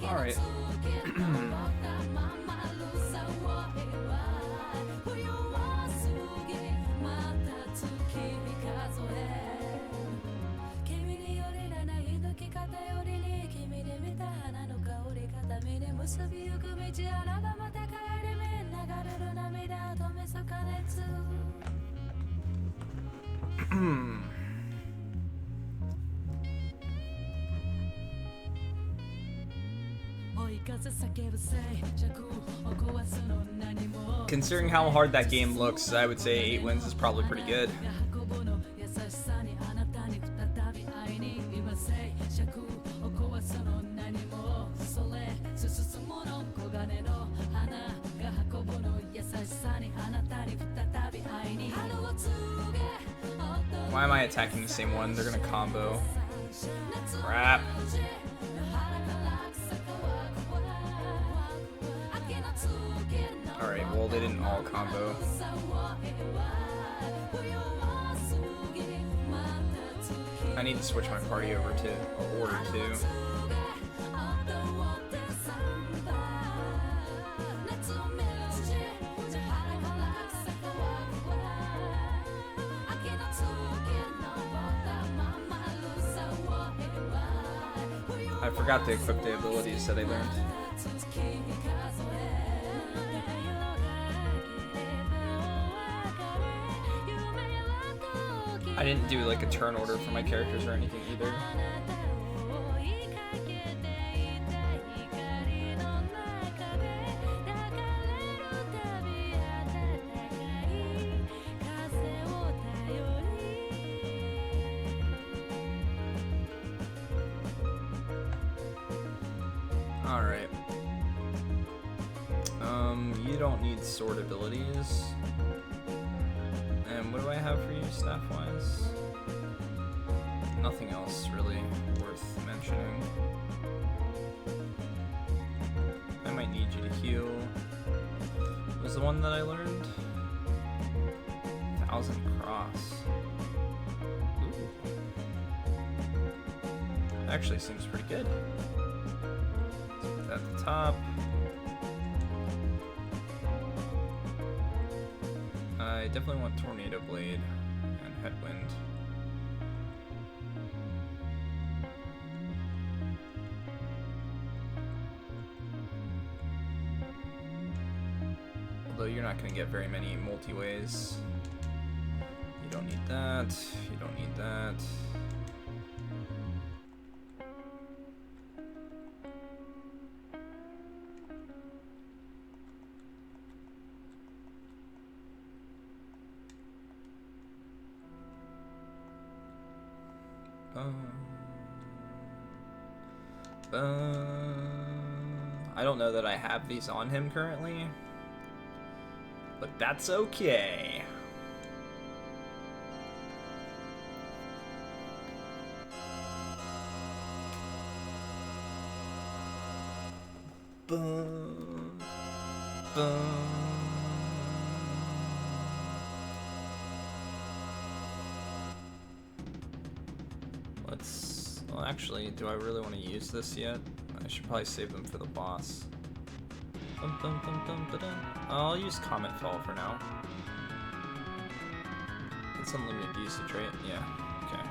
Alright. Considering how hard that game looks, I would say 8 wins is probably pretty good. Why am I attacking the same one? They're gonna combo. Crap. Alright, well they didn't all combo. I need to switch my party over to order 2. I forgot to equip the abilities that I learned. I didn't do like a turn order for my characters or anything either. Alright. You don't need sword abilities. And what do I have for you, staff-wise? Nothing else really worth mentioning. I might need you to heal. What was the one that I learned? 1000 cross. Ooh. Actually seems pretty good. Let's put that at the top. I definitely want Tornado Blade and Headwind. Although you're not going to get very many multi-ways. You don't need that. You don't need that. I don't know that I have these on him currently, but that's okay. Boom, boom. Actually, do I really want to use this yet? I should probably save them for the boss. I'll use Comet Fall for now. It's unlimited usage, right? Yeah. Okay.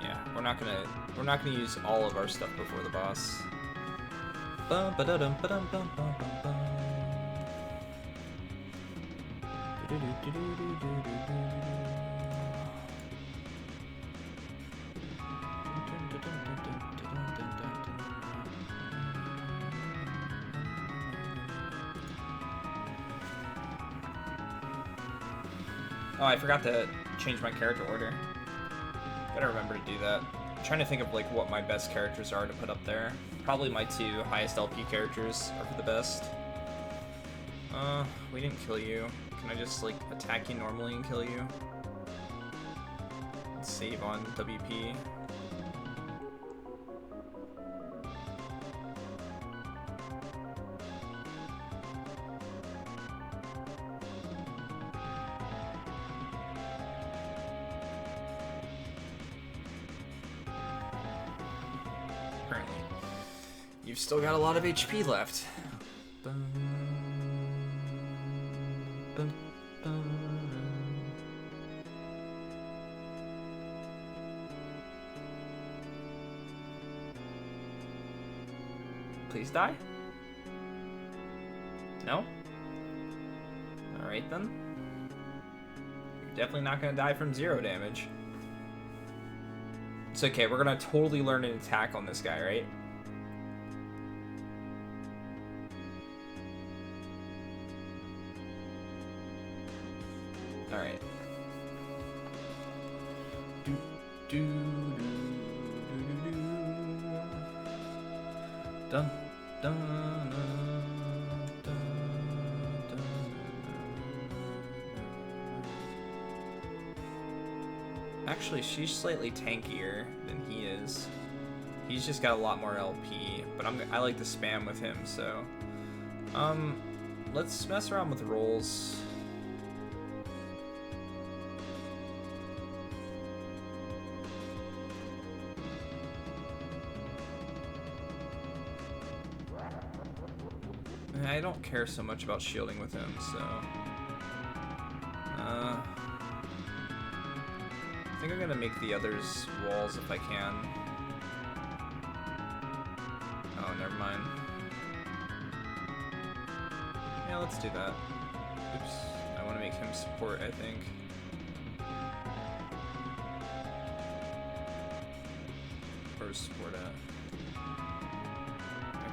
Yeah, we're not gonna use all of our stuff before the boss. Oh, I forgot to change my character order. Gotta remember to do that. I'm trying to think of like what my best characters are to put up there. Probably my 2 highest LP characters are for the best. We didn't kill you. Can I just like attack you normally and kill you? Let's save on WP. Apparently. You've still got a lot of HP left. Please die? No? Alright then. You're definitely not gonna die from 0 damage. It's okay, we're gonna totally learn an attack on this guy, right? Alright. Dun, dun, dun, dun, dun. Actually, she's slightly tankier than he is. He's just got a lot more LP, but I like to spam with him, so let's mess around with rolls. I don't care so much about shielding with him, so I think I'm gonna make the others walls if I can. Oh, never mind. Yeah, let's do that. Oops, I want to make him support, I think. Where's support at?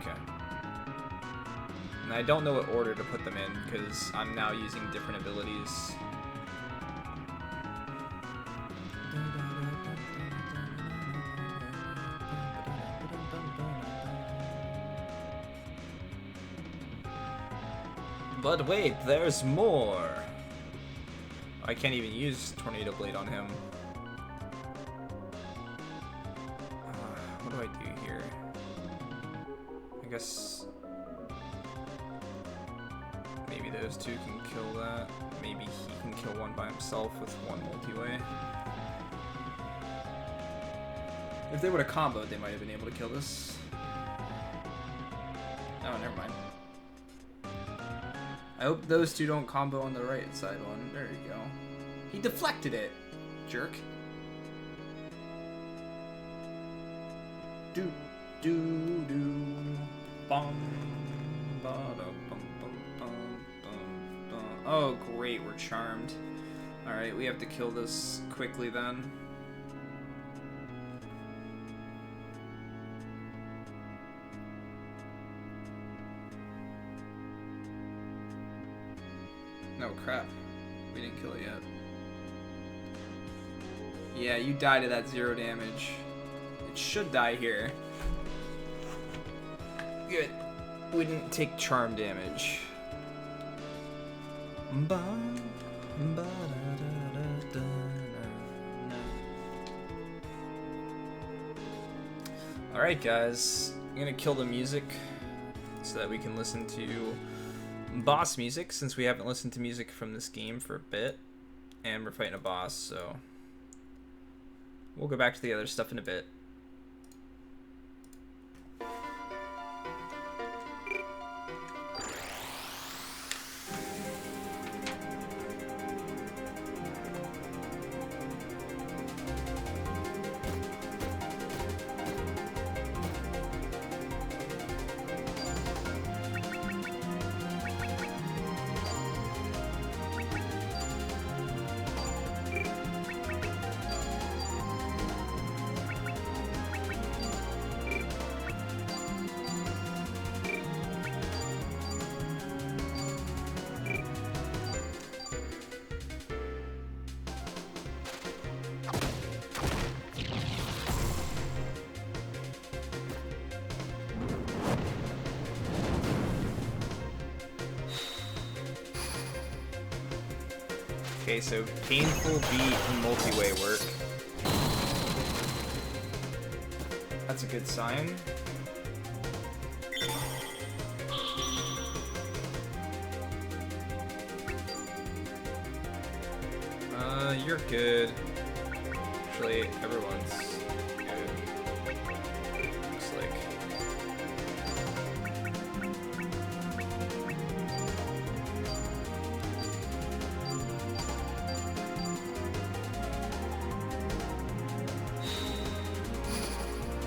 Okay. And I don't know what order to put them in, because I'm now using different abilities. But wait, there's more! I can't even use Tornado Blade on him. What do I do here? I guess maybe those 2 can kill that. Maybe he can kill one by himself with 1 multi-way. If they would have comboed, they might have been able to kill this. Oh, never mind. I hope those 2 don't combo on the right side one. There you go. He deflected it, jerk. Do do do. Bum. Ba da bum bum bum bum bum. Oh great, we're charmed. All right, we have to kill this quickly then. No, crap. We didn't kill it yet. Yeah, you die to that 0 damage. It should die here. Good. We didn't take charm damage. Alright guys, I'm gonna kill the music so that we can listen to boss music, since we haven't listened to music from this game for a bit, and we're fighting a boss, so we'll go back to the other stuff in a bit. Okay, so painful beat multi-way work. That's a good sign. You're good. Actually, everyone's good. Looks like.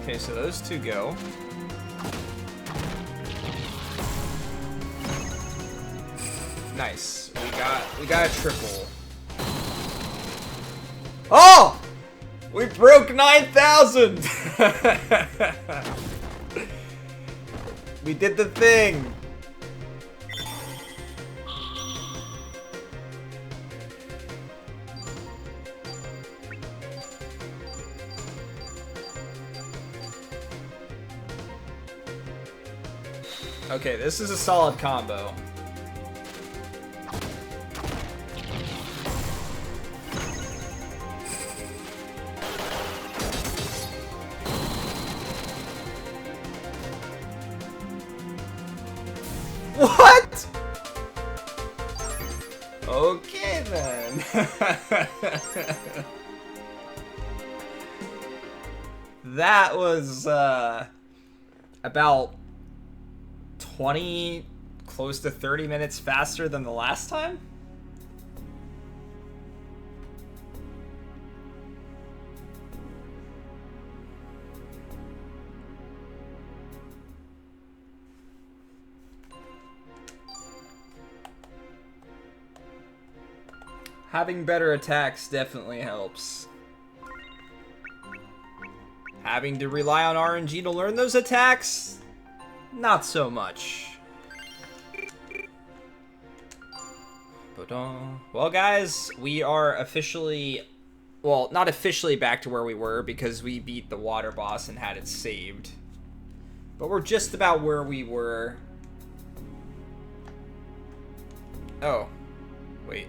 Okay, so those two go. Nice. We got a triple. Oh! We broke 9,000! We did the thing! Okay, this is a solid combo. What? Okay then. That was about 20, close to 30 minutes faster than the last time. Having better attacks definitely helps. Having to rely on RNG to learn those attacks? Not so much. Well, guys, we are officially... Well, not officially back to where we were because we beat the water boss and had it saved. But we're just about where we were. Oh. Wait.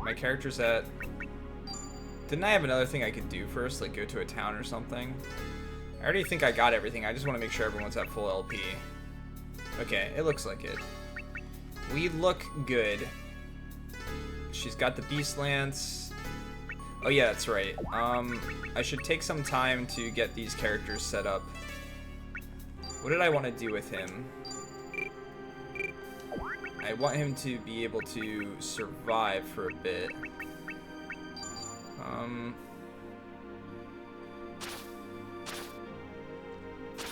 My character's at... Didn't I have another thing I could do first? Like go to a town or something? I already think I got everything. I just want to make sure everyone's at full LP. Okay, it looks like it. We look good. She's got the Beast Lance. Oh yeah, that's right. I should take some time to get these characters set up. What did I want to do with him? I want him to be able to survive for a bit.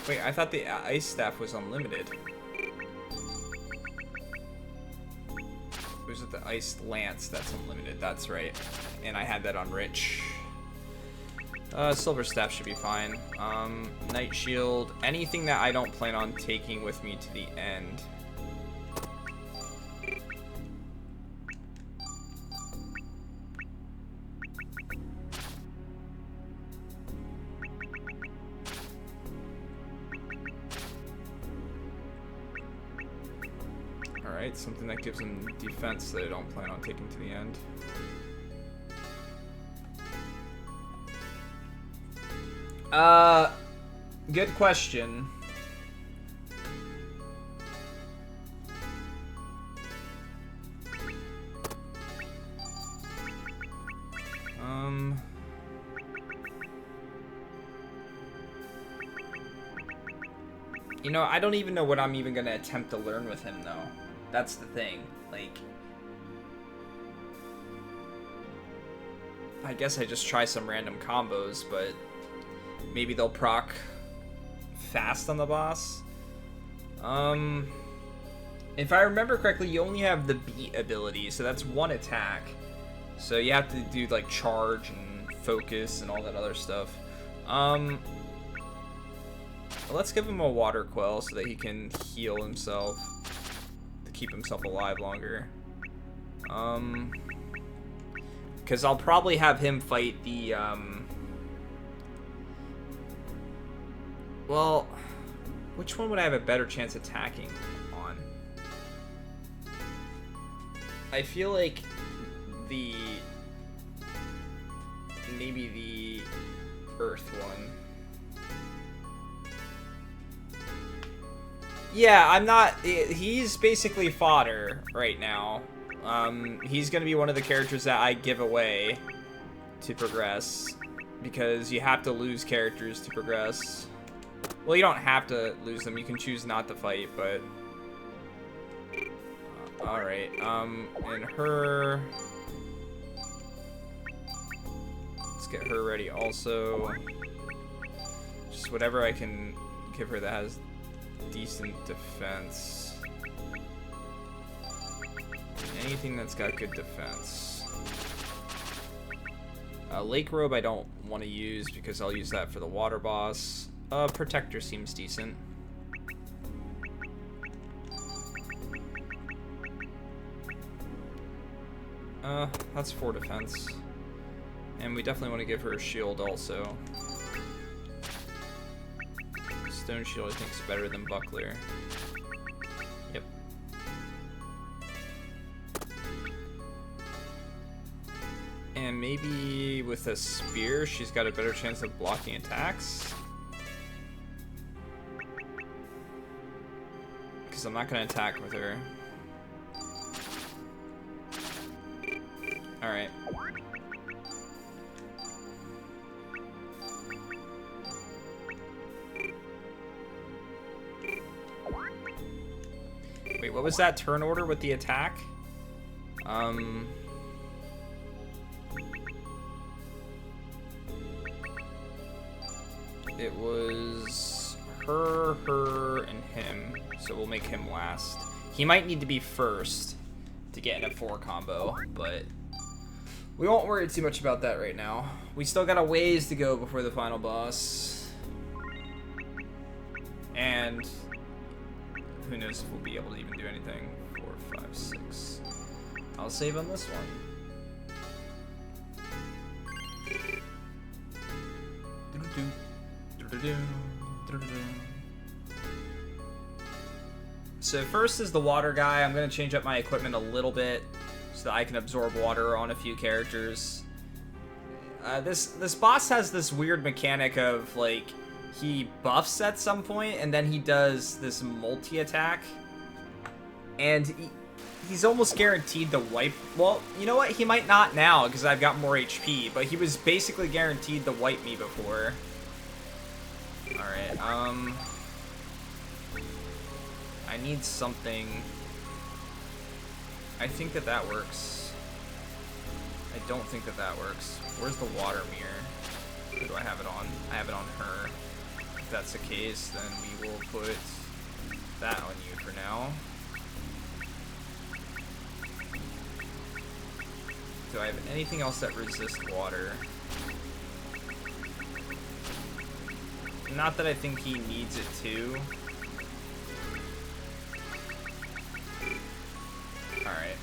Wait, I thought the ice staff was unlimited. Was it the ice lance that's unlimited? That's right. And I had that on rich. Silver staff should be fine. Night shield. Anything that I don't plan on taking with me to the end. Alright, something that gives him defense that I don't plan on taking to the end. Good question. You know, I don't even know what I'm even gonna attempt to learn with him, though. That's the thing. Like, I guess I just try some random combos, but maybe they'll proc fast on the boss. If I remember correctly, you only have the beat ability, so that's one attack. So you have to do, like, charge and focus and all that other stuff. Let's give him a water quell so that he can heal himself. Keep himself alive longer. Because I'll probably have him fight the, well, which one would I have a better chance attacking on? I feel like the... maybe the Earth one. Yeah, I'm not... He's basically fodder right now. He's gonna be one of the characters that I give away to progress. Because you have to lose characters to progress. Well, you don't have to lose them. You can choose not to fight, but... Alright, and her... Let's get her ready also. Just whatever I can give her that has decent defense. Anything that's got good defense. Lake Robe I don't want to use because I'll use that for the water boss. Protector seems decent. That's 4 defense. And we definitely want to give her a shield also. Stone Shield I think is better than Buckler. Yep. And maybe with a spear, she's got a better chance of blocking attacks. Because I'm not going to attack with her. Alright. Wait, what was that turn order with the attack? It was her, and him. So we'll make him last. He might need to be first to get in a 4 combo, but we won't worry too much about that right now. We still got a ways to go before the final boss. And who knows if we'll be able to even do anything. 4, 5, 6. I'll save on this one. So first is the water guy. I'm going to change up my equipment a little bit so that I can absorb water on a few characters. This boss has this weird mechanic of, like, he buffs at some point and then he does this multi-attack. And he's almost guaranteed to wipe... Well, you know what? He might not now because I've got more HP, but he was basically guaranteed to wipe me before. Alright, I need something. I think that works. I don't think that works. Where's the water mirror? Who do I have it on? I have it on her. If that's the case, then we will put that on you for now. Do I have anything else that resists water? Not that I think he needs it to. Alright.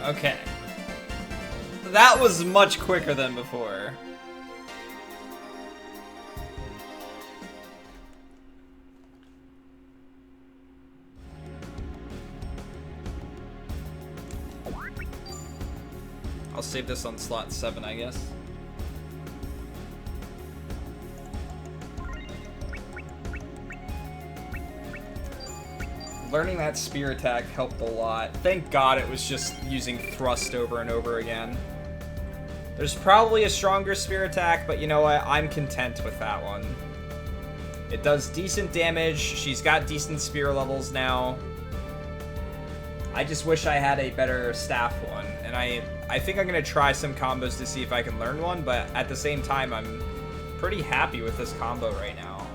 Okay. That was much quicker than before. I'll save this on slot 7, I guess. Learning that spear attack helped a lot. Thank God it was just using thrust over and over again. There's probably a stronger spear attack, but you know what? I'm content with that one. It does decent damage. She's got decent spear levels now. I just wish I had a better staff one. And I think I'm going to try some combos to see if I can learn one, but at the same time, I'm pretty happy with this combo right now.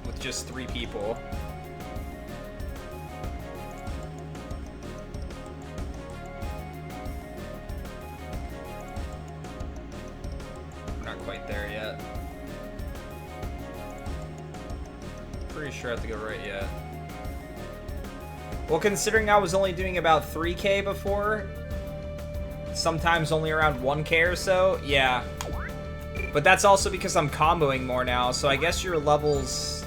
With just 3 people. Quite there yet. Pretty sure I have to go right yet. Well, considering I was only doing about 3k before, sometimes only around 1k or so, yeah. But that's also because I'm comboing more now, so I guess your levels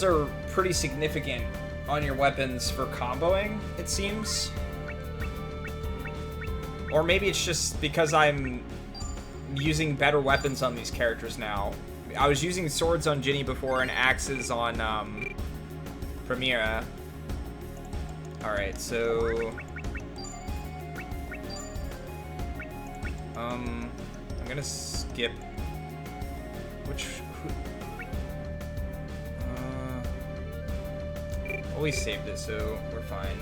are pretty significant on your weapons for comboing, it seems. Or maybe it's just because I'm using better weapons on these characters now. I was using swords on Ginny before and axes on Primera. Alright, so I'm gonna skip well, we saved it, so we're fine.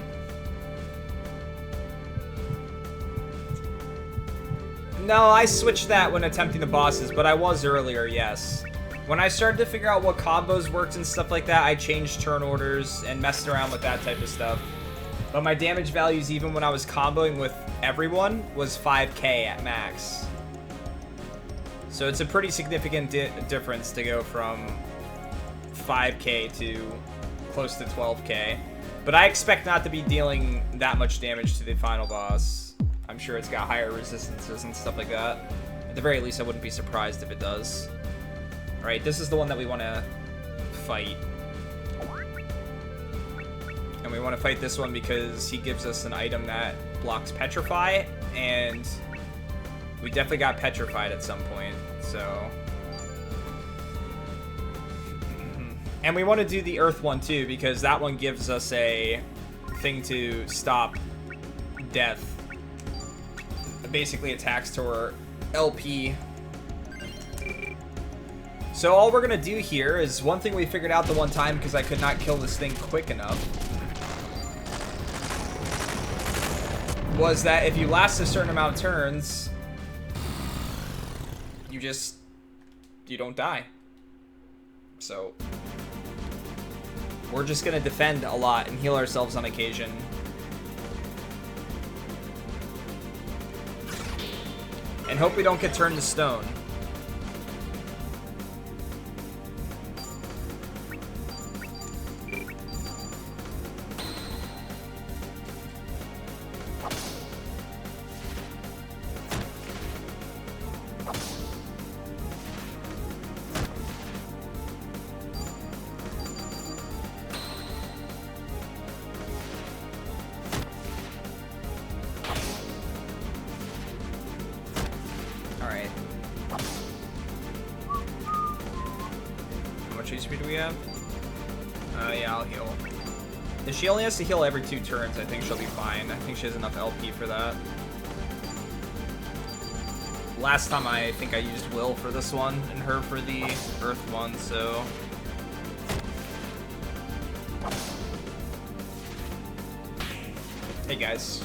No, I switched that when attempting the bosses, but I was earlier, yes. When I started to figure out what combos worked and stuff like that, I changed turn orders and messed around with that type of stuff. But my damage values, even when I was comboing with everyone, was 5k at max. So it's a pretty significant difference to go from 5k to close to 12k. But I expect not to be dealing that much damage to the final boss. I'm sure it's got higher resistances and stuff like that. At the very least, I wouldn't be surprised if it does. Alright, this is the one that we want to fight. And we want to fight this one because he gives us an item that blocks Petrify, and we definitely got petrified at some point, so... And we want to do the Earth one too, because that one gives us a thing to stop death. It basically attacks to her LP. So all we're going to do here is one thing we figured out the one time because I could not kill this thing quick enough. Was that if you last a certain amount of turns, you don't die. So we're just gonna defend a lot and heal ourselves on occasion. And hope we don't get turned to stone. She only has to heal every 2 turns. I think she'll be fine. I think she has enough LP for that. Last time I think I used Will for this one and her for the Earth one, so... Hey guys.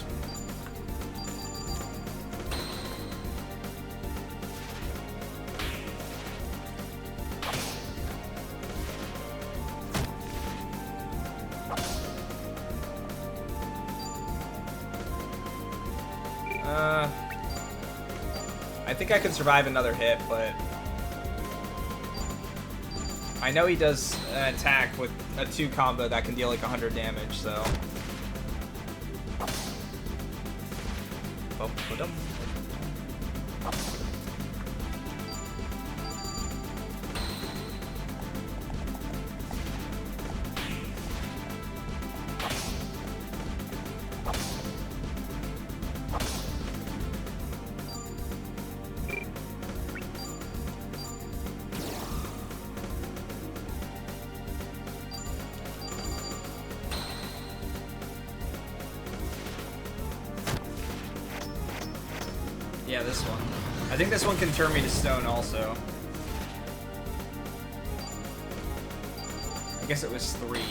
I think I can survive another hit, but I know he does an attack with a 2 combo that can deal like 100 damage, so Ba-ba-dum. Yeah, this one. I think this one can turn me to stone also. I guess it was 3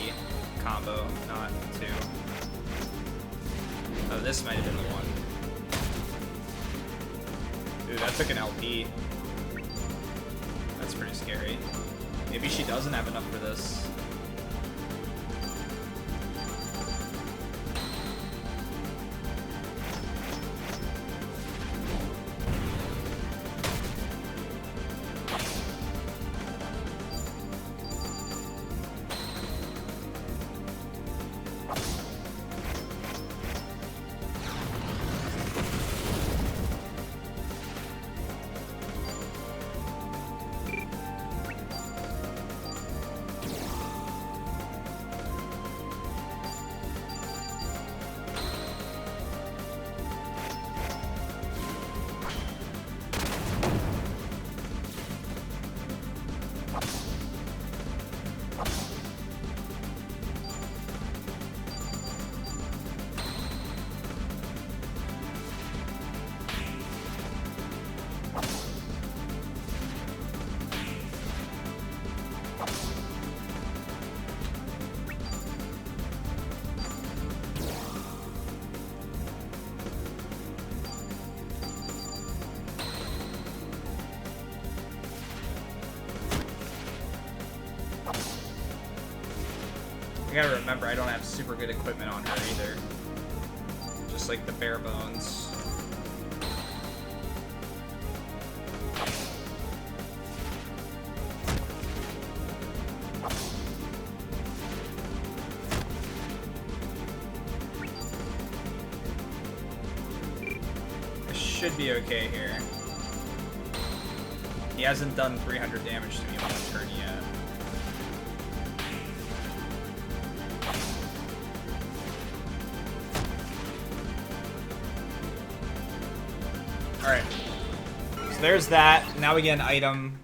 combo, not 2. Oh, this might have been the one. Dude, that took an LP. That's pretty scary. Maybe she doesn't have enough for this. I gotta remember, I don't have super good equipment on her either. Just like the bare bones. I should be okay here. He hasn't done 300 damage to me on the turn yet. Alright. So there's that. Now we get an item.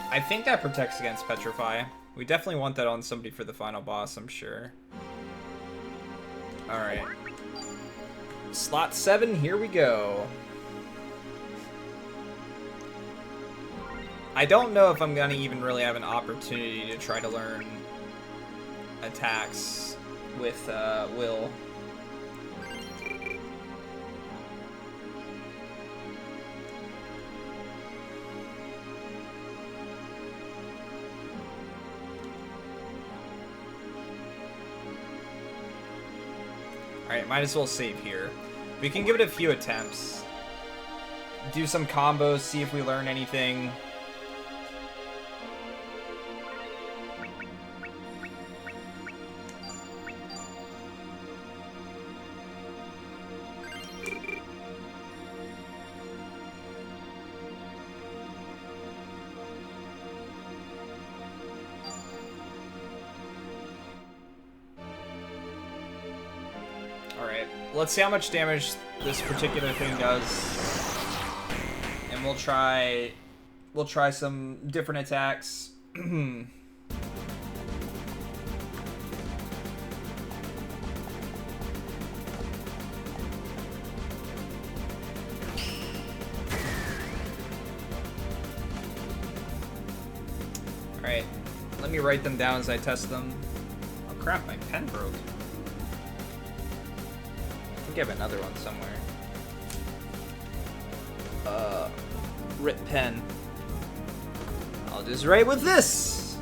I think that protects against Petrify. We definitely want that on somebody for the final boss, I'm sure. Alright. Slot 7, here we go. I don't know if I'm gonna even really have an opportunity to try to learn attacks with Will. Alright, might as well save here. We can give it a few attempts. Do some combos, see if we learn anything. Let's see how much damage this particular thing does, and we'll try some different attacks. Alright, let me write them down as I test them. Oh crap, my pen broke. I think I have another one somewhere. Rip pen. I'll just write with this!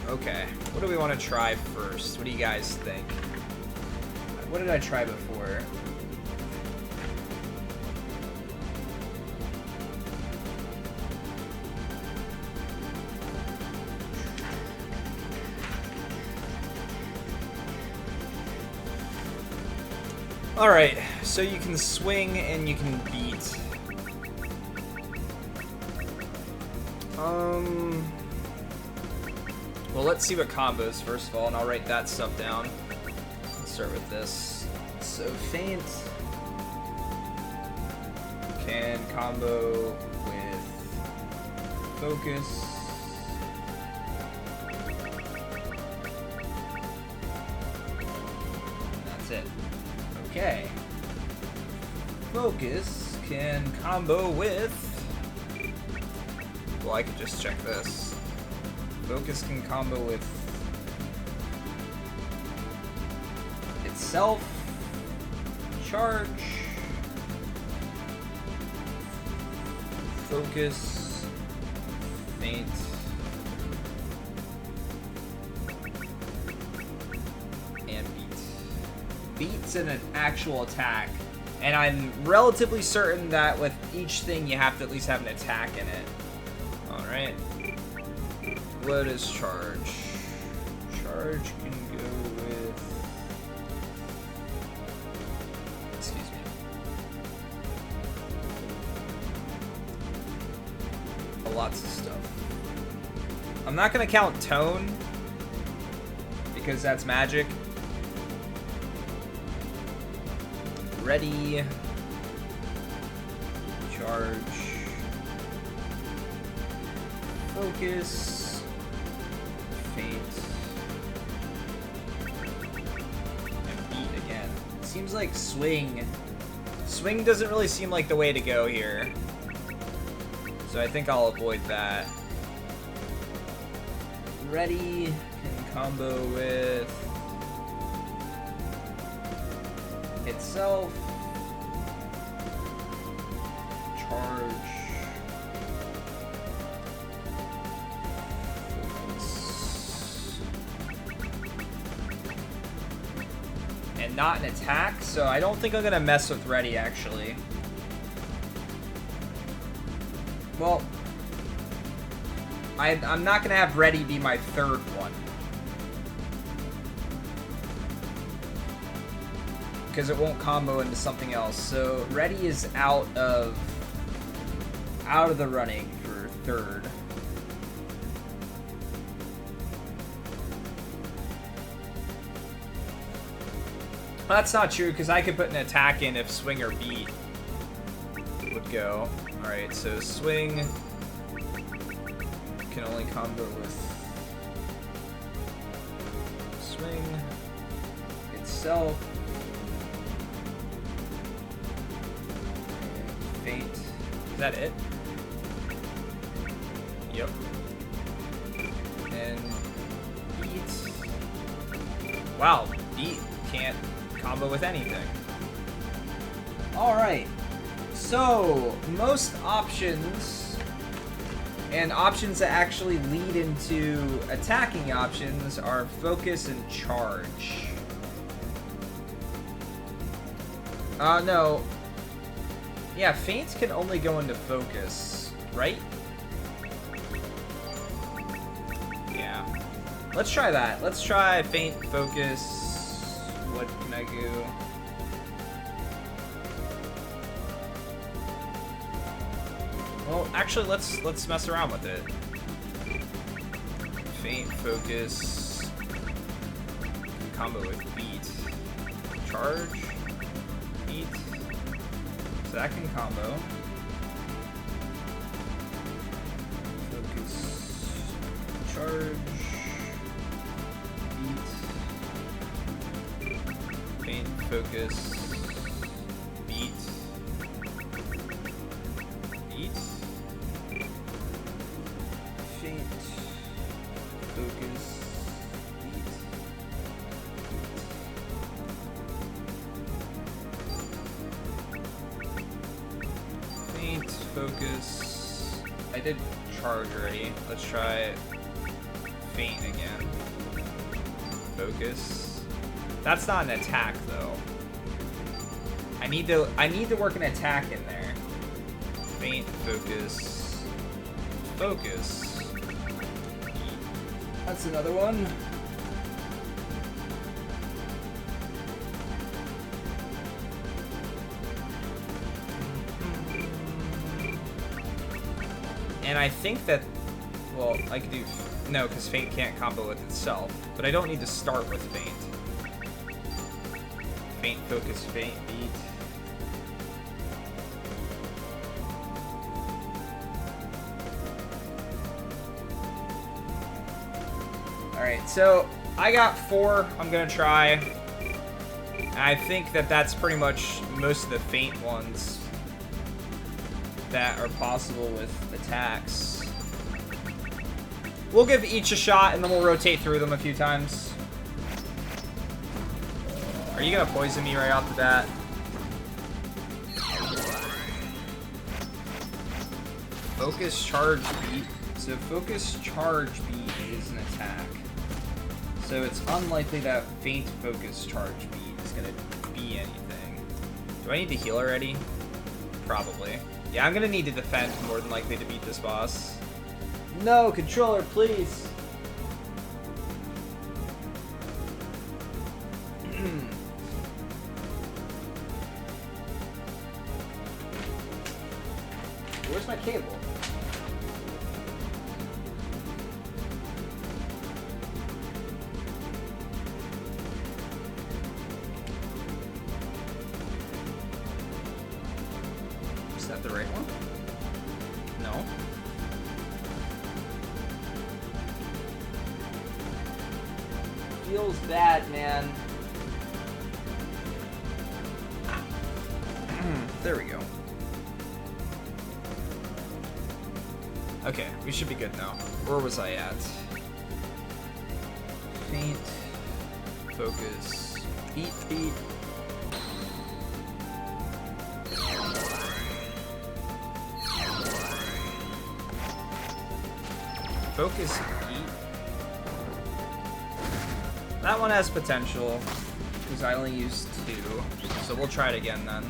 Okay, what do we want to try first? What do you guys think? What did I try before? Alright, so you can swing and you can beat. Well, let's see what combos first of all, and I'll write that stuff down. Let's start with this. So Feint can combo with Focus. That's it. Okay. Focus can combo with... Well, I could just check this. Focus can combo with itself, charge, focus, feint, and beat. Beat's an actual attack, and I'm relatively certain that with each thing you have to at least have an attack in it. Alright. What is charge? Charge can go with... Excuse me. Lots of stuff. I'm not going to count tone, because that's magic. Ready. Charge. Focus. Feint. And beat again. It seems like swing. Swing doesn't really seem like the way to go here. So I think I'll avoid that. Ready can combo with itself. Charge. And not an attack, so I don't think I'm gonna mess with Ready actually. Well, I'm not gonna have Ready be my third one. Because it won't combo into something else. So Ready is out of the running for third. Well, that's not true, because I could put an attack in if swing or beat would go. Alright, so swing can only combo with swing itself. Feint. Is that it? Yep. And beat. Wow, beat can't combo with anything. Alright. So, most options, and options that actually lead into attacking options, are focus and charge. No. Yeah, feints can only go into focus, right? Yeah. Let's try that. Let's try feint, focus. What can I do? Well, actually, let's mess around with it. Feint, focus, combo with beat, charge, beat. So that can combo. Focus, charge, beat, feint, focus, beat. Feint, focus, beat. Feint, focus. I did charge already. Let's try feint again. Focus. That's not an attack though. I need to work an attack in there. Feint, focus, focus. That's another one. And I think that, well, I could do, no, because Feint can't combo with itself. But I don't need to start with Feint. Feint, focus, Feint, beat. Alright, so I got 4 I'm gonna try. And I think that that's pretty much most of the Feint ones that are possible with attacks. We'll give each a shot and then we'll rotate through them a few times. Are you gonna poison me right off the bat? Focus charge beat. So focus charge beat is an attack. So it's unlikely that Feint focus charge beat is gonna be anything. Do I need to heal already? Probably. Yeah, I'm gonna need to defend more than likely to beat this boss. No, controller, please. Where's my cable? Is that the right one? No. Feels bad, man. There we go. Okay, we should be good now. Where was I at? Feint, focus, beat. Focus, beat. That one has potential, because I only used 2. So we'll try it again then.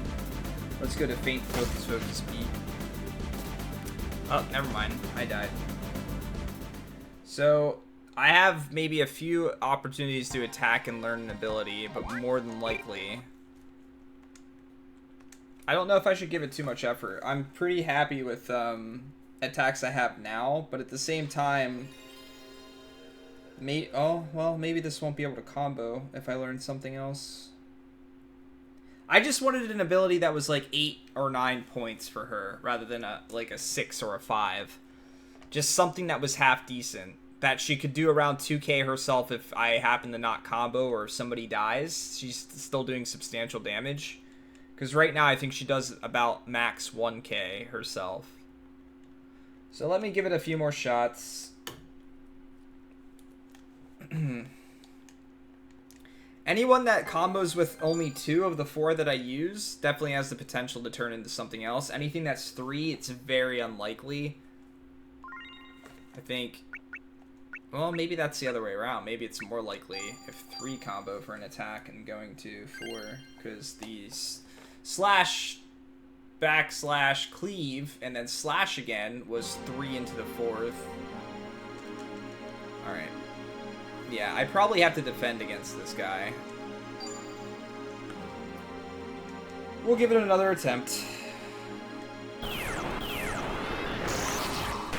Let's go to Feint, focus, beat. Oh, never mind. I died. So, I have maybe a few opportunities to attack and learn an ability, but more than likely, I don't know if I should give it too much effort. I'm pretty happy with attacks I have now, but at the same time, maybe this won't be able to combo if I learn something else. I just wanted an ability that was like 8 or 9 points for her, rather than like a 6 or a 5. Just something that was half decent, that she could do around 2k herself if I happen to not combo or if somebody dies. She's still doing substantial damage. Because right now I think she does about max 1k herself. So let me give it a few more shots. Anyone that combos with only 2 of the 4 that I use definitely has the potential to turn into something else. Anything that's 3, it's very unlikely. I think, well, maybe that's the other way around. Maybe it's more likely if 3 combo for an attack and going to 4, because these slash, backslash, cleave, and then slash again was 3 into the 4th. Alright. Yeah, I probably have to defend against this guy. We'll give it another attempt.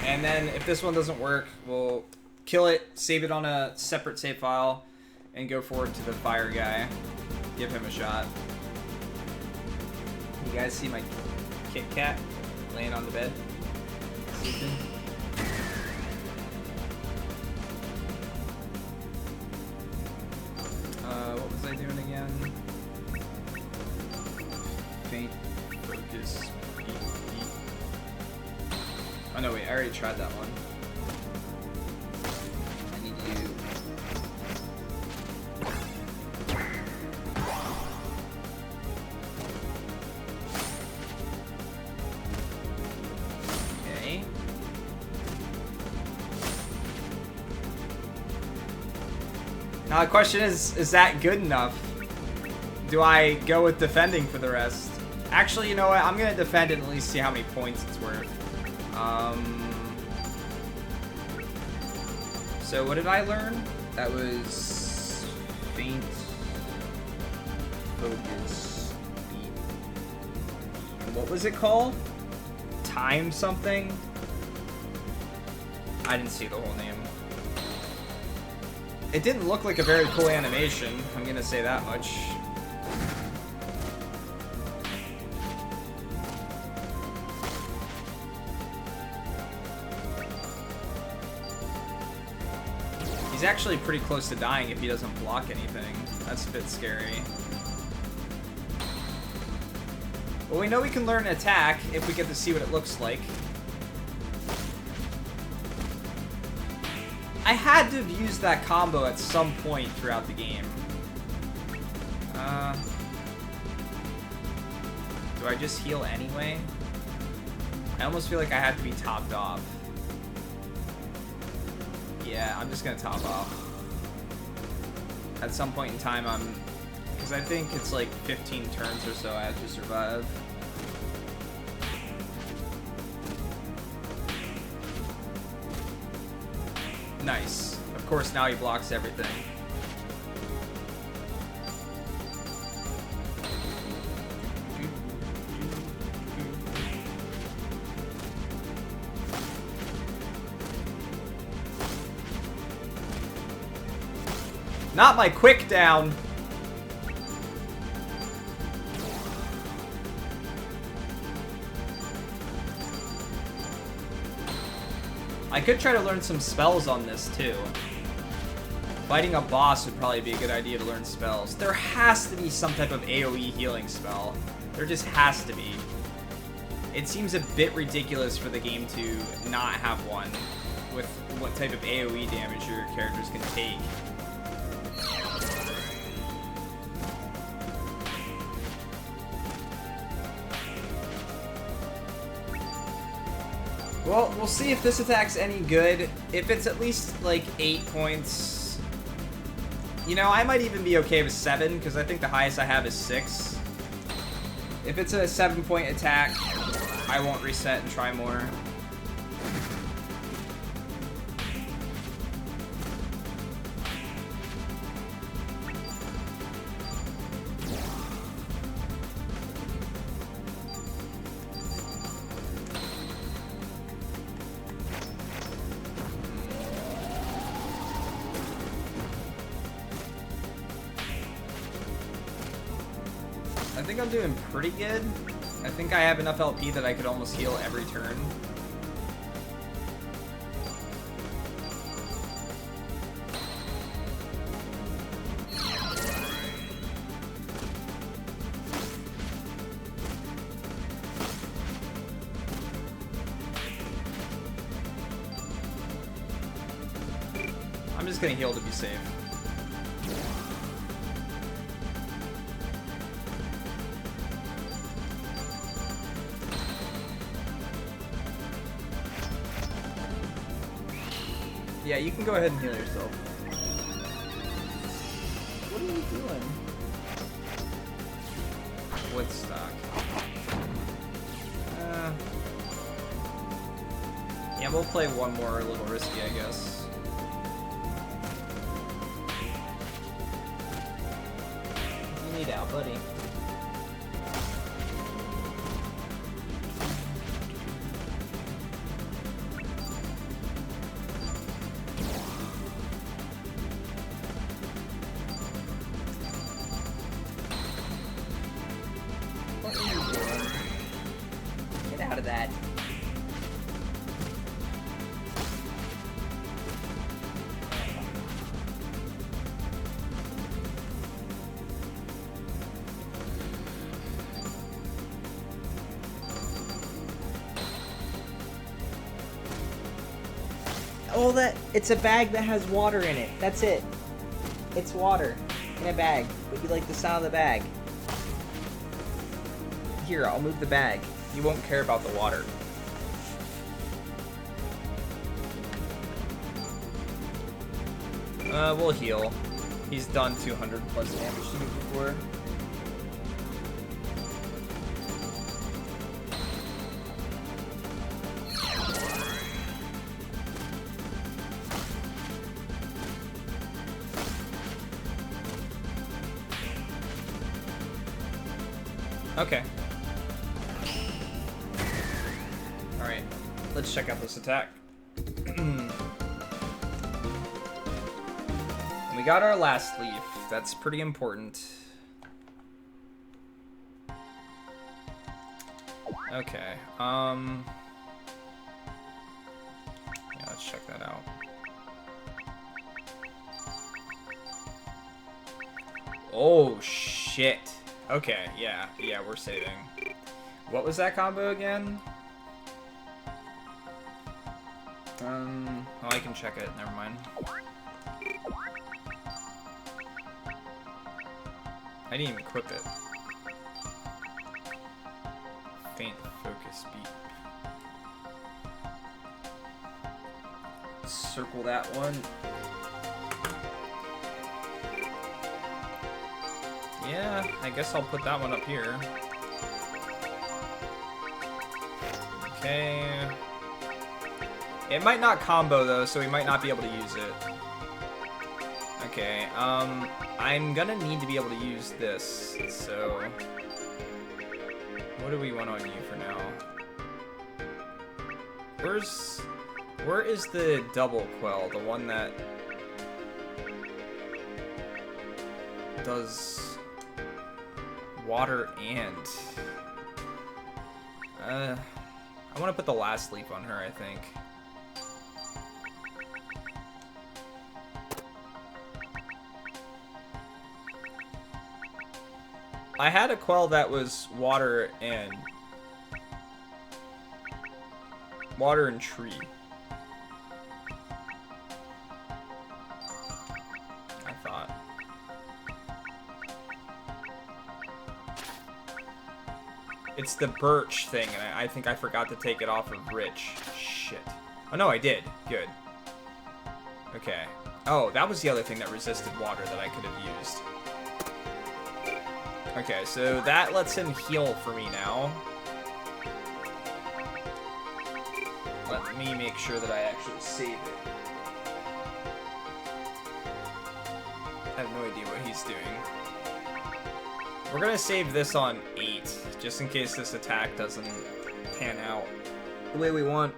And then, if this one doesn't work, we'll kill it, save it on a separate save file, and go forward to the fire guy. Give him a shot. You guys see my Kit Kat laying on the bed? Sleeping? What was I doing again? Feint, focus, beat. Oh no, wait, I already tried that one. I need you. Okay. Now the question is that good enough? Do I go with defending for the rest? Actually, you know what? I'm gonna defend and at least see how many points it's worth. So what did I learn? That was Feint, focus, beat. And what was it called? Time something? I didn't see the whole name. It didn't look like a very cool animation, I'm gonna say that much. He's actually pretty close to dying if he doesn't block anything. That's a bit scary. Well, we know we can learn attack if we get to see what it looks like. I had to have used that combo at some point throughout the game. Do I just heal anyway? I almost feel like I have to be topped off. Yeah, I'm just gonna top off. At some point in time, because I think it's like 15 turns or so I have to survive. Nice. Of course, now he blocks everything. Not my quick down. I could try to learn some spells on this too. Fighting a boss would probably be a good idea to learn spells. There has to be some type of AoE healing spell. There just has to be. It seems a bit ridiculous for the game to not have one with what type of AoE damage your characters can take. Well, we'll see if this attack's any good. If it's at least, like, 8 points... You know, I might even be okay with 7, because I think the highest I have is 6. If it's a 7-point attack, I won't reset and try more. I think I'm doing pretty good. I think I have enough LP that I could almost heal every turn. I'm just gonna heal to be safe. Yeah, you can go ahead and heal yourself. What are you doing? Woodstock. Yeah, we'll play one more a little risky, I guess. You need out, buddy. Out of that. Oh, it's a bag that has water in it. That's it. It's water in a bag. Would you like the sound of the bag? Here, I'll move the bag. You won't care about the water. We'll heal. He's done 200 plus damage to me before. Okay. Alright, let's check out this attack. got our last leaf. That's pretty important. Okay. Yeah, let's check that out. Oh, shit. Okay, yeah, we're saving. What was that combo again? Oh, I can check it. Never mind. I didn't even equip it. Faint focus beat. Circle that one. Yeah, I guess I'll put that one up here. Okay. It might not combo though, so we might not be able to use it. Okay, I'm gonna need to be able to use this, so... What do we want on you for now? Where is the double quell? The one that does water and... I want to put the last leaf on her, I think. I had a quell that was water and tree. I thought. It's the birch thing, and I think I forgot to take it off of Rich. Shit. Oh no, I did. Good. Okay. Oh, that was the other thing that resisted water that I could have used. Okay, so that lets him heal for me now. Let me make sure that I actually save it. I have no idea what he's doing. We're gonna save this on 8, just in case this attack doesn't pan out the way we want.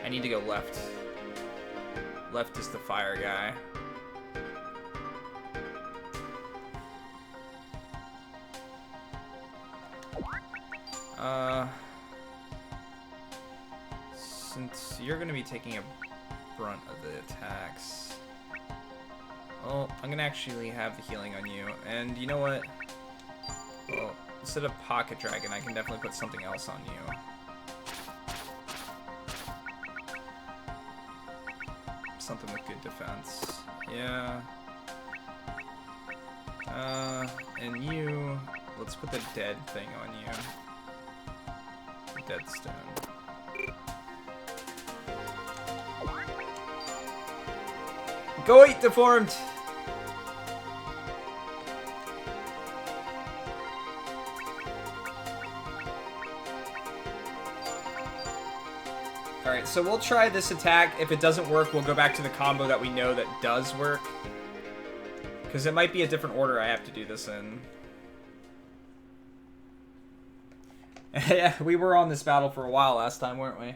I need to go left. Left is the fire guy. Since you're gonna be taking a brunt of the attacks, well, I'm gonna actually have the healing on you. And you know what? Well, instead of Pocket Dragon, I can definitely put something else on you. Something with good defense. Yeah. And you... Let's put the dead thing on you. The dead stone. Go eat, deformed! Alright, so we'll try this attack. If it doesn't work, we'll go back to the combo that we know that does work. Because it might be a different order I have to do this in. Yeah, we were on this battle for a while last time, weren't we?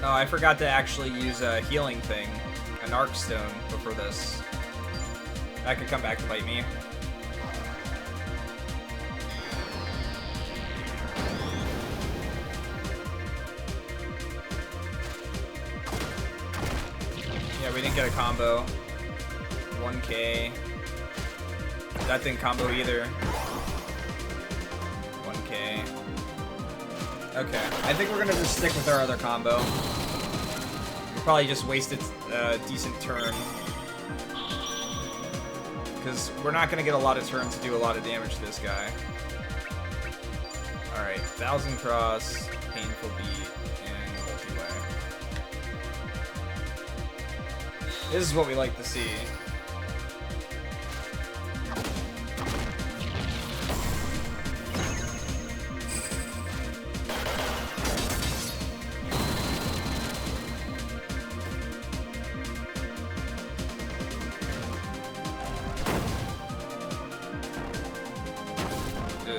Oh, I forgot to actually use a healing thing, an arc stone, before this. That could come back to bite me. Yeah, we didn't get a combo. 1k. That didn't combo either. 1k. Okay, I think we're gonna just stick with our other combo. We probably just wasted a decent turn. Because we're not gonna get a lot of turns to do a lot of damage to this guy. Alright, 1000 cross, painful beat, and multi-way. This is what we like to see.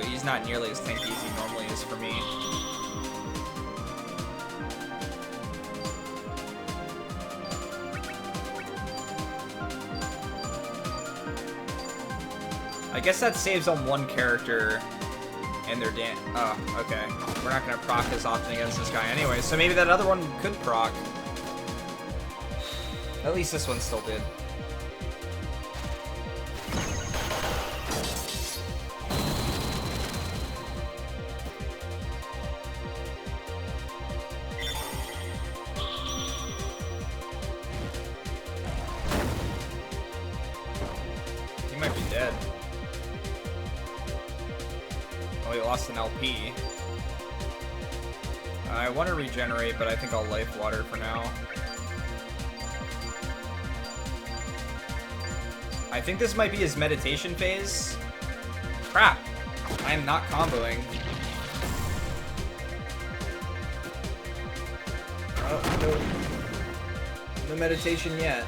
He's not nearly as tanky as he normally is for me. I guess that saves on one character and their oh, okay. We're not gonna proc as often against this guy anyway, so maybe that other one could proc. At least this one still did. He might be dead. Oh, he lost an LP. I want to regenerate, but I think I'll life water for now. I think this might be his meditation phase. Crap! I am not comboing. Oh, no. No meditation yet.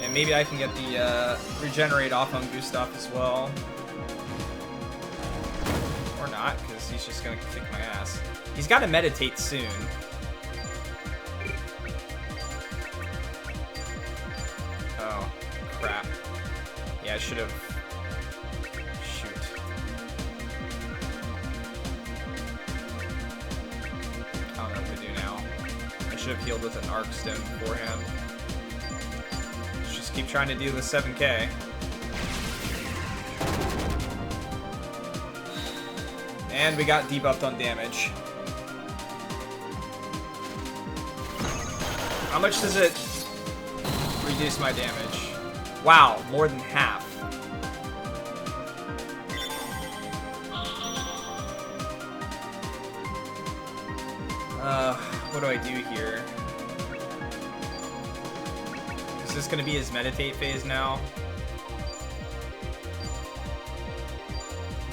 And maybe I can get the regenerate off on Gustav as well. Or not, because he's just gonna kick my ass. He's gotta meditate soon. Oh, crap. Yeah, I should have... Shoot. I don't know what to do now. I should have healed with an Arc Stone beforehand. Let's just keep trying to do the 7k. And we got debuffed on damage. How much does it reduce my damage? Wow, more than half. What do I do here? Is this gonna be his meditate phase now?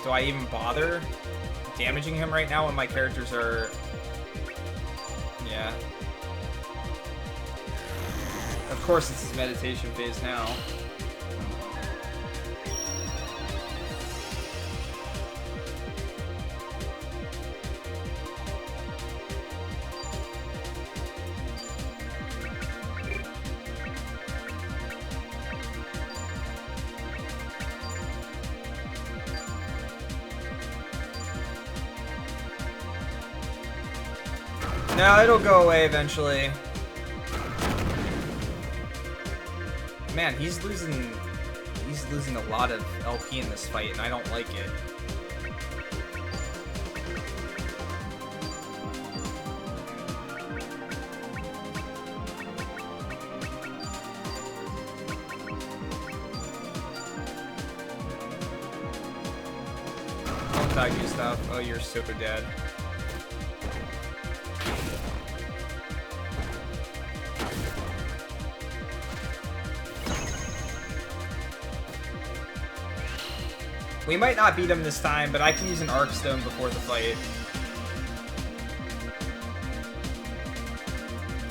Do I even bother damaging him right now when my characters are... Yeah. Of course it's his meditation phase now. No, it'll go away eventually. Man, he's losing a lot of LP in this fight, and I don't like it. Don't tag you stuff. Oh, you're super dead. We might not beat him this time, but I can use an Arc Stone before the fight.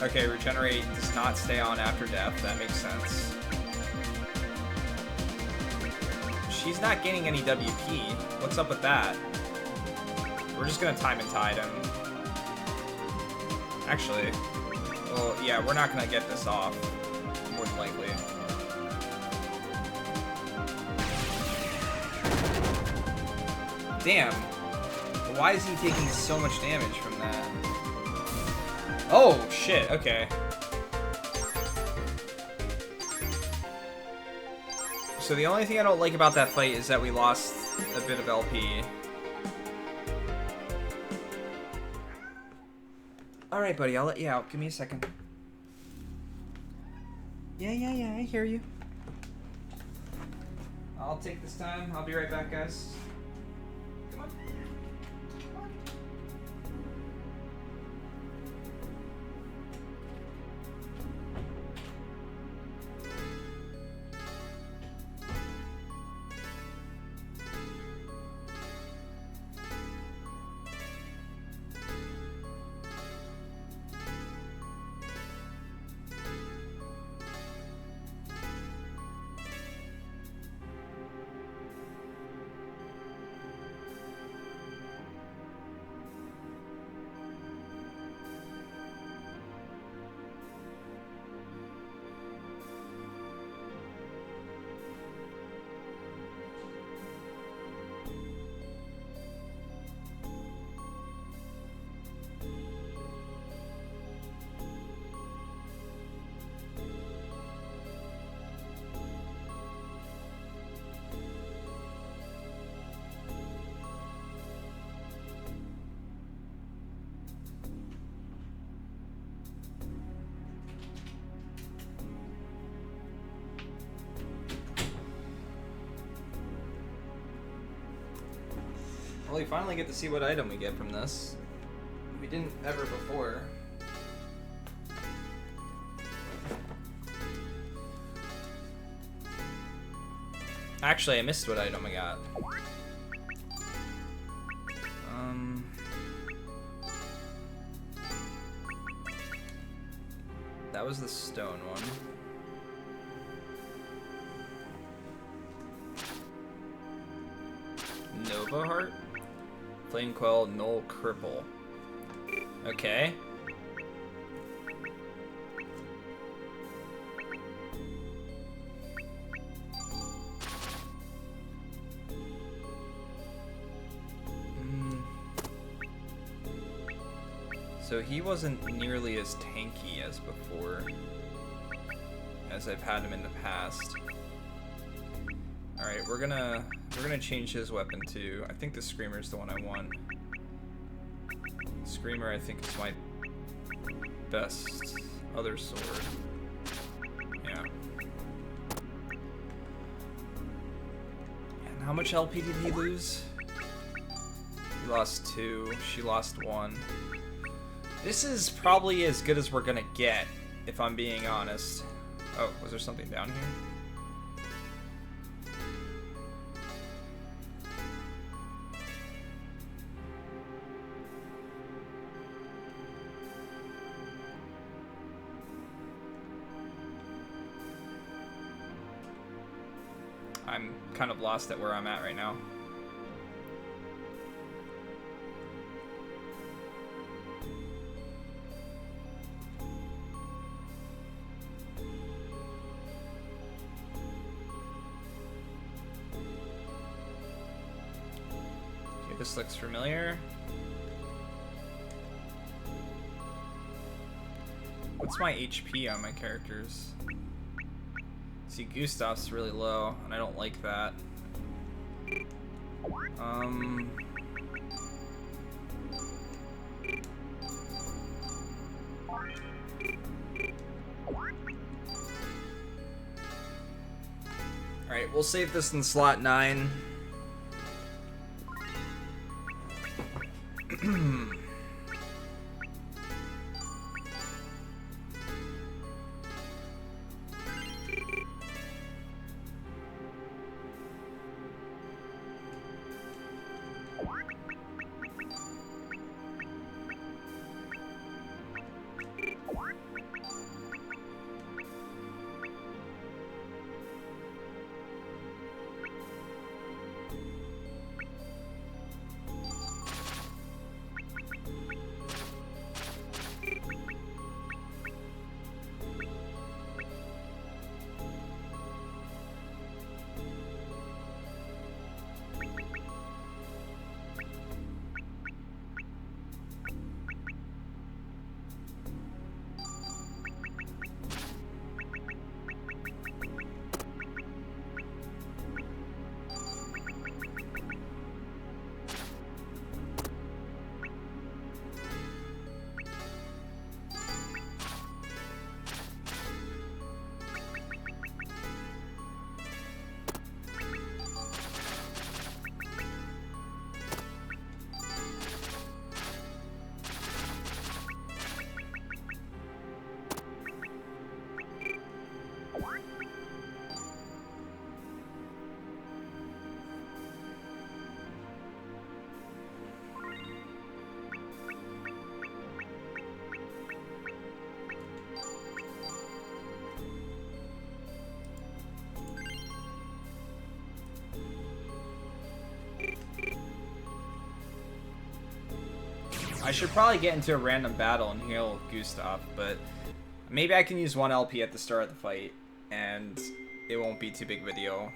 Okay, regenerate does not stay on after death. That makes sense. She's not gaining any WP. What's up with that? We're just gonna time and tide him. Actually, well, yeah, we're not gonna get this off, more than likely. Damn. Why is he taking so much damage from that? Oh, shit, okay. So the only thing I don't like about that fight is that we lost a bit of LP. Alright, buddy, I'll let you out. Give me a second. Yeah, I hear you. I'll take this time. I'll be right back, guys. Come on. Come on. Well, we finally get to see what item we get from this. We didn't ever before. Actually, I missed what item I got. That was the stone one. Nova Heart? Flame Quell, Null Cripple. Okay. So he wasn't nearly as tanky as before, as I've had him in the past. Alright, we're gonna change his weapon to, I think the Screamer's the one I want. Screamer, I think, is my best other sword. Yeah. And how much LP did he lose? He lost 2, she lost 1. This is probably as good as we're gonna get, if I'm being honest. Oh, was there something down here? I'm kind of lost at where I'm at right now. Okay, this looks familiar. What's my HP on my characters? See, Gustav's really low, and I don't like that. Alright, we'll save this in slot 9. I should probably get into a random battle and heal Gustav, but maybe I can use 1 LP at the start of the fight, and it won't be too big of a deal.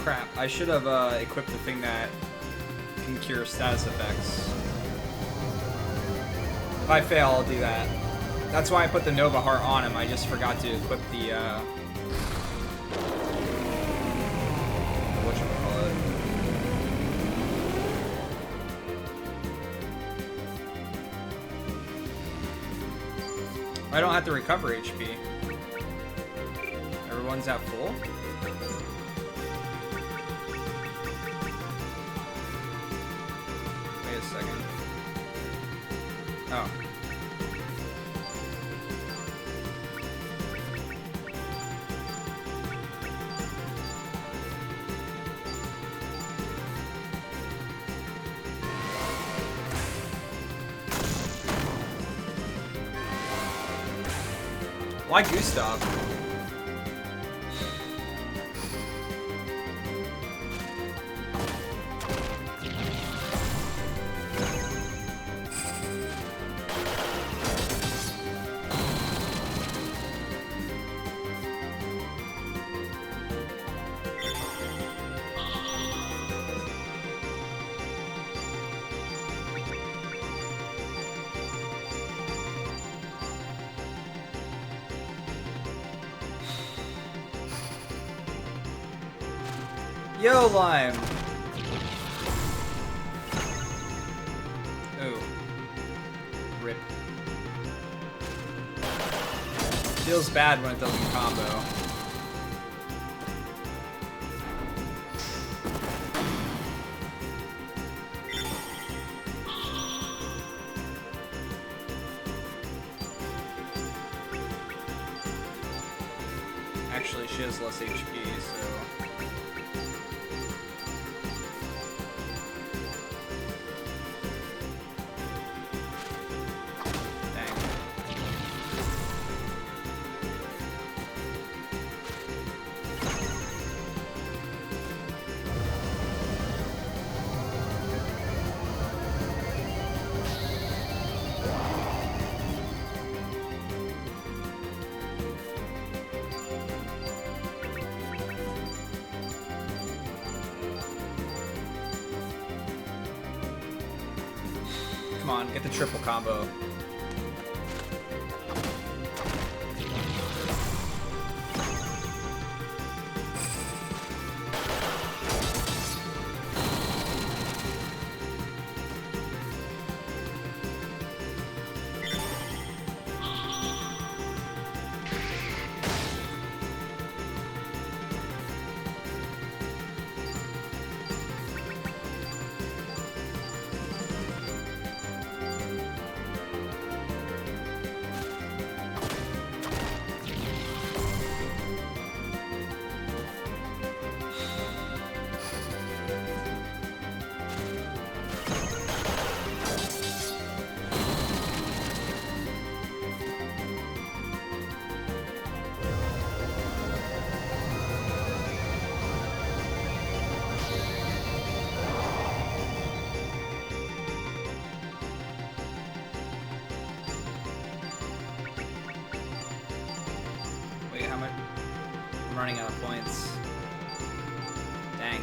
Crap, I should have equipped the thing that can cure status effects. If I fail, I'll do that. That's why I put the Nova Heart on him. I just forgot to equip the, whatchamacallit. I don't have to recover HP. Everyone's at full? Wait a second. Oh. Why Gustav? Yo, Lime! Ooh. Rip. Feels bad when it doesn't combo. Actually, she has less HP, so... Come on, get the triple combo. I'm running out of points. Dang.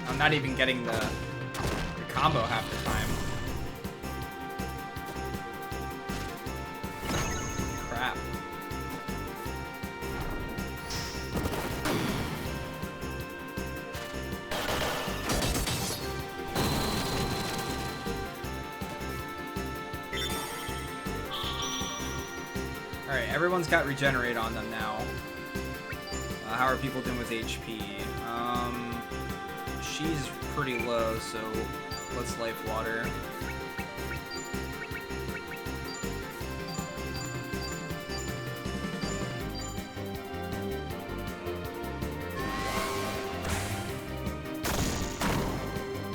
I'm not even getting the combo half the time. Alright, everyone's got regenerate on them now. How are people doing with HP? She's pretty low, so let's life water.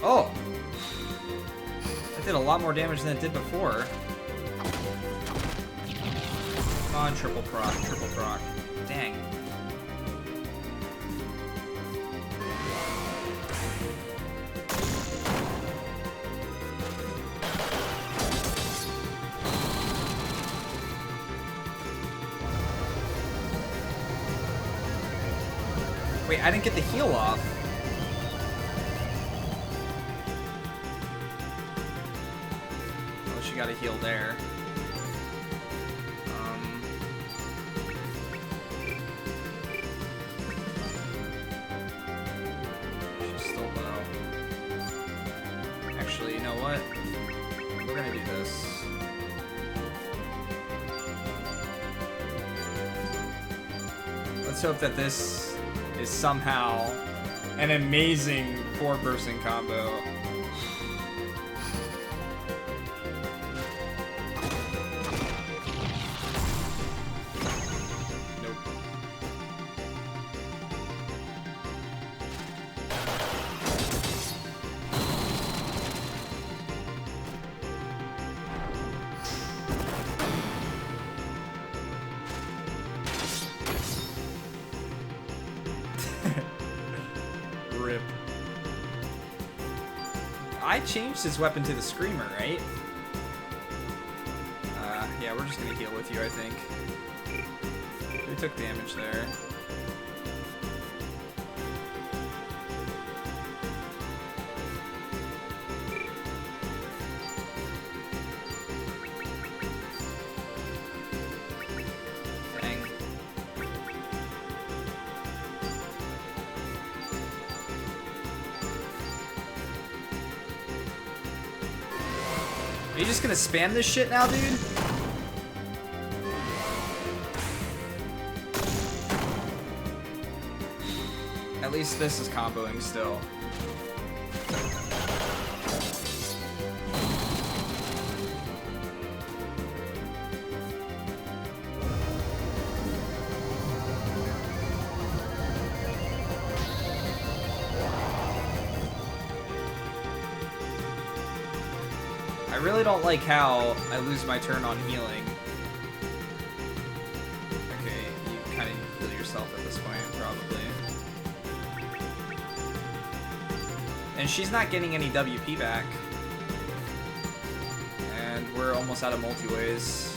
Oh! That did a lot more damage than it did before. Come on, triple proc, triple proc. Dang. Wait, I didn't get the heal off. Oh, she got a heal there. She's still low. Actually, you know what? We're gonna do this. Let's hope that this is somehow an amazing 4-person combo. Nope. Rip. I changed his weapon to the Screamer, right? Yeah, we're just gonna heal with you, I think. We took damage there. Dang. Are you just gonna spam this shit now, dude? At least this is comboing still. I really don't like how I lose my turn on healing. Okay, you kind of heal yourself at this point, probably. And she's not getting any WP back. And we're almost out of multi-ways.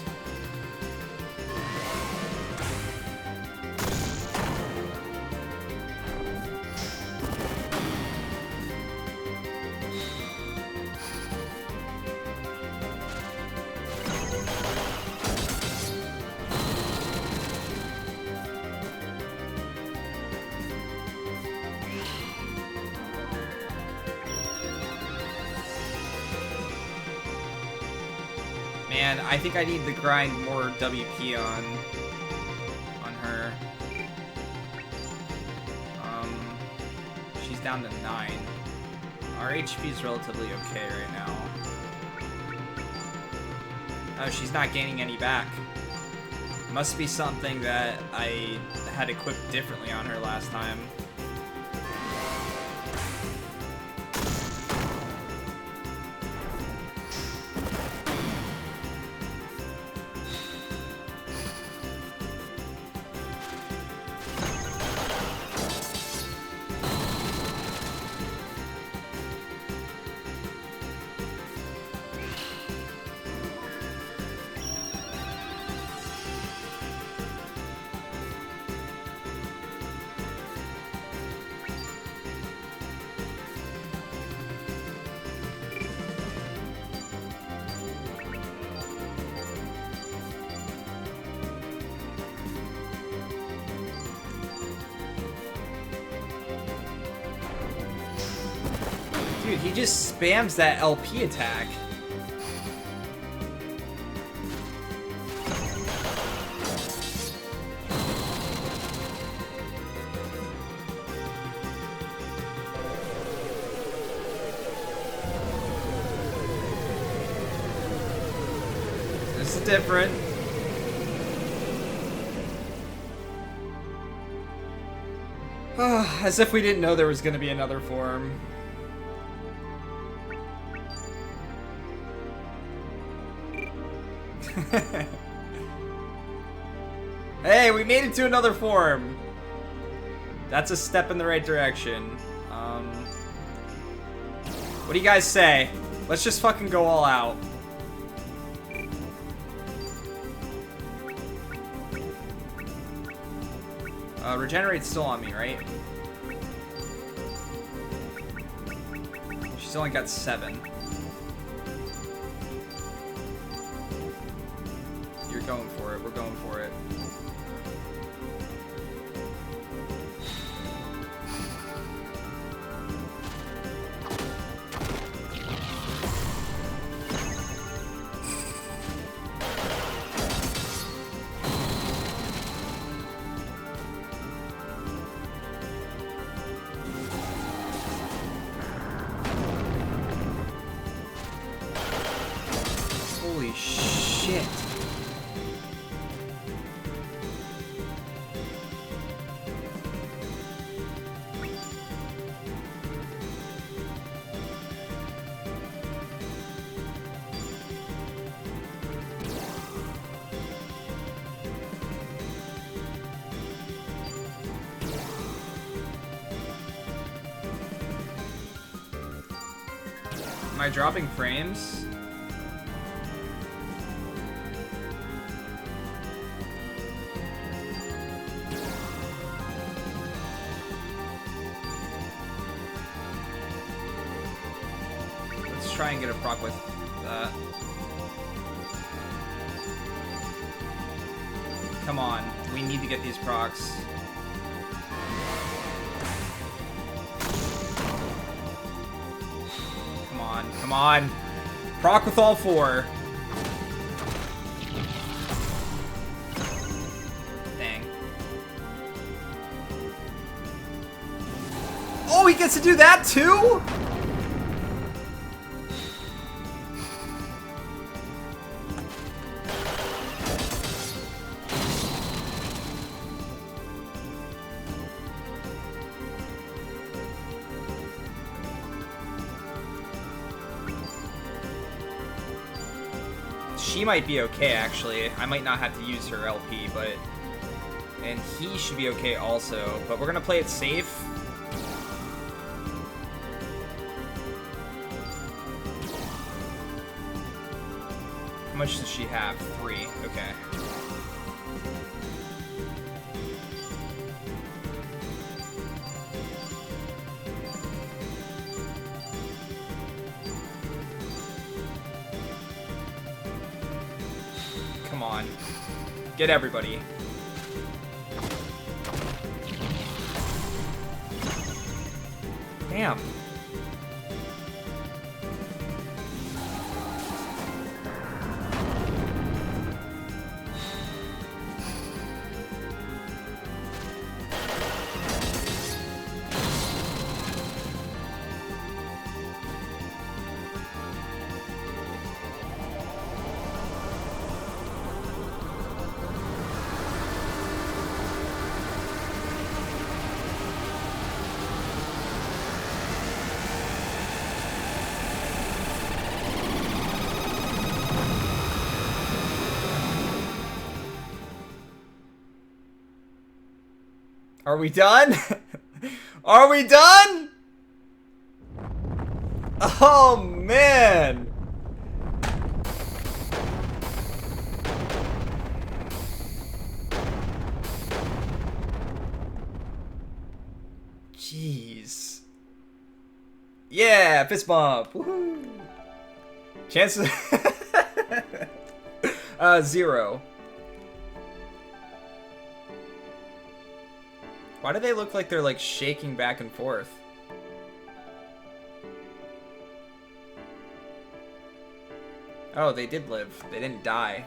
Man, I think I need to grind more WP on her. She's down to 9. Our HP is relatively okay right now. Oh, she's not gaining any back. Must be something that I had equipped differently on her last time. Dude, he just spams that LP attack. different. As if we didn't know there was going to be another form. Hey, we made it to another form. That's a step in the right direction. What do you guys say? Let's just fucking go all out. Regenerate's still on me, right? She's only got 7. You're going for it. We're going for it. Holy shit. Am I dropping frames? Let's try and get a proc with that. Come on, we need to get these procs. Come on. Proc with all 4. Dang. Oh, he gets to do that too? She might be okay, actually. I might not have to use her LP, but... And he should be okay also. But we're gonna play it safe. How much does she have? 3. Okay. Come on. Get everybody. Damn. Are we done? Are we done? Oh, man. Jeez. Yeah, fist bump. Woohoo. Chances. 0. Why do they look like they're like shaking back and forth? Oh, they did live. They didn't die.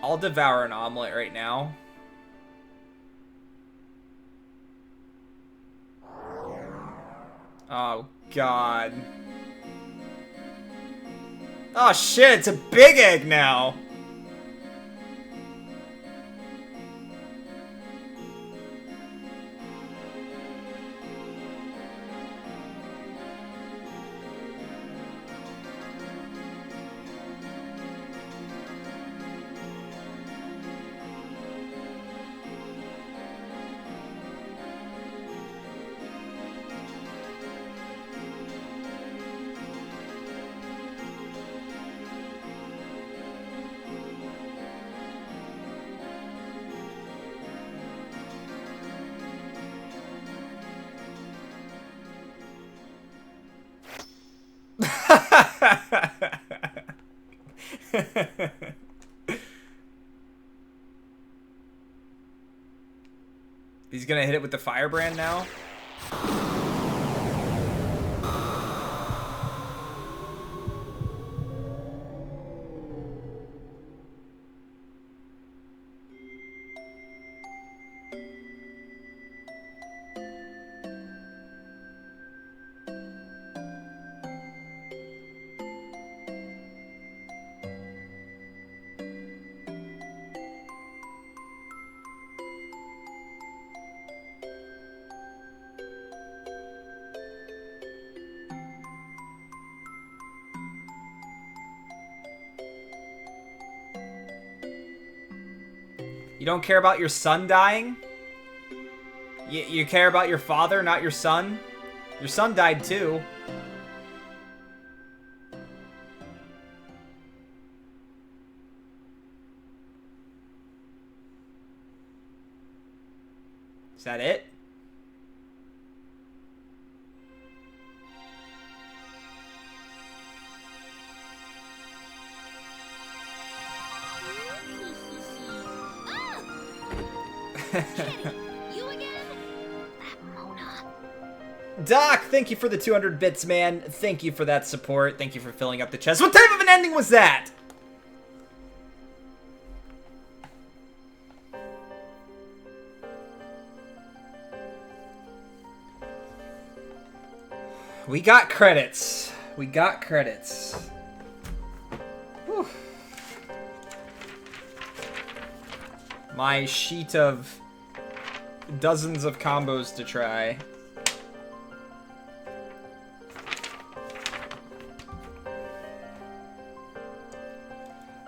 I'll devour an omelet right now. god. Oh shit, it's a big egg now. He's gonna hit it with the firebrand now. You don't care about your son dying? You care about your father, not your son? Your son died too. Is that it? You again? Mona. Doc, thank you for the 200 bits, man. Thank you for that support. Thank you for filling up the chest. What type of an ending was that? We got credits. We got credits. Whew. My sheet of dozens of combos to try.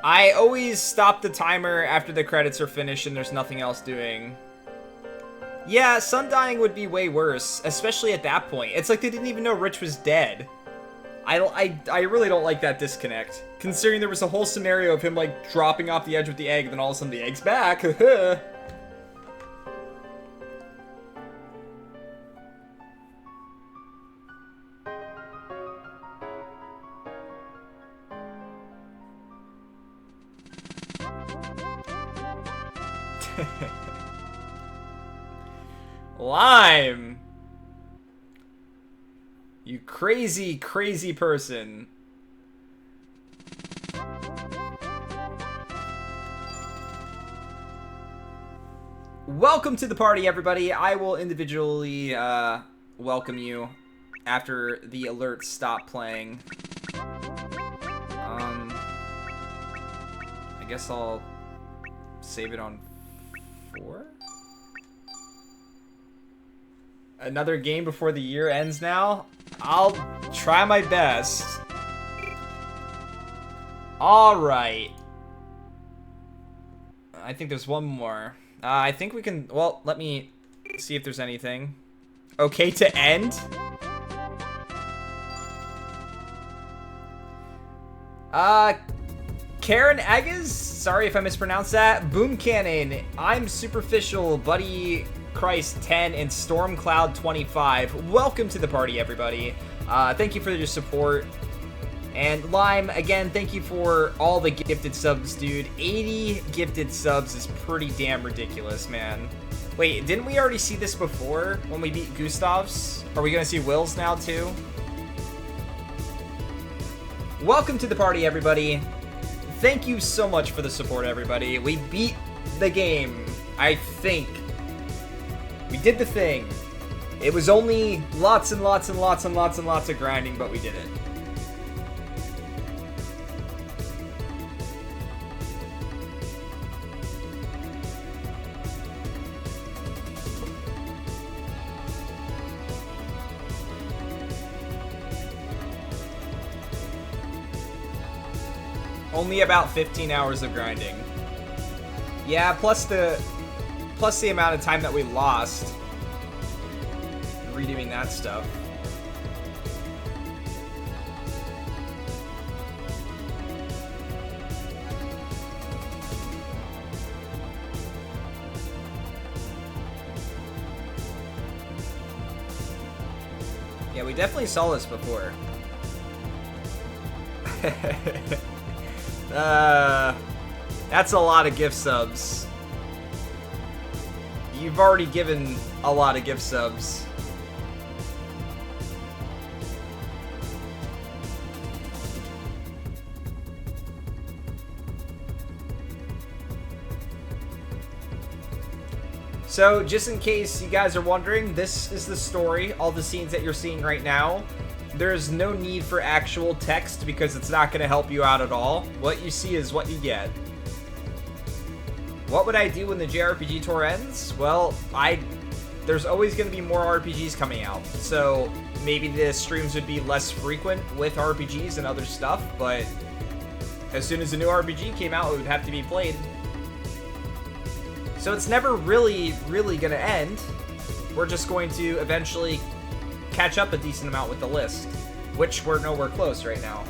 I always stop the timer after the credits are finished and there's nothing else doing. Yeah, Sun dying would be way worse, especially at that point. It's like they didn't even know Rich was dead. I really don't like that disconnect. Considering there was a whole scenario of him, like, dropping off the edge with the egg, then all of a sudden the egg's back. Lime! You crazy, crazy person. Welcome to the party, everybody. I will individually welcome you after the alerts stop playing. I guess I'll save it on 4? Another game before the year ends now? I'll try my best. Alright. I think there's one more. I think we can... Well, let me see if there's anything. Okay to end? Karen Agas? Sorry if I mispronounced that. Boom Cannon. I'm Superficial, Buddy Christ 10, and Stormcloud 25. Welcome to the party, everybody. Thank you for your support. And Lime, again, thank you for all the gifted subs, dude. 80 gifted subs is pretty damn ridiculous, man. Wait, didn't we already see this before when we beat Gustav's? Are we gonna see Will's now, too? Welcome to the party, everybody. Thank you so much for the support, everybody. We beat the game, I think. We did the thing. It was only lots and lots and lots and lots and lots of grinding, but we did it. Only about 15 hours of grinding. Yeah, plus the amount of time that we lost redoing that stuff. Yeah, we definitely saw this before. That's a lot of gift subs. You've already given a lot of gift subs. So, just in case you guys are wondering, this is the story, all the scenes that you're seeing right now. There's no need for actual text because it's not going to help you out at all. What you see is what you get. What would I do when the JRPG tour ends? Well, there's always going to be more RPGs coming out. So maybe the streams would be less frequent with RPGs and other stuff, but as soon as a new RPG came out, it would have to be played. So it's never really going to end. We're just going to eventually catch up a decent amount with the list, which we're nowhere close right now.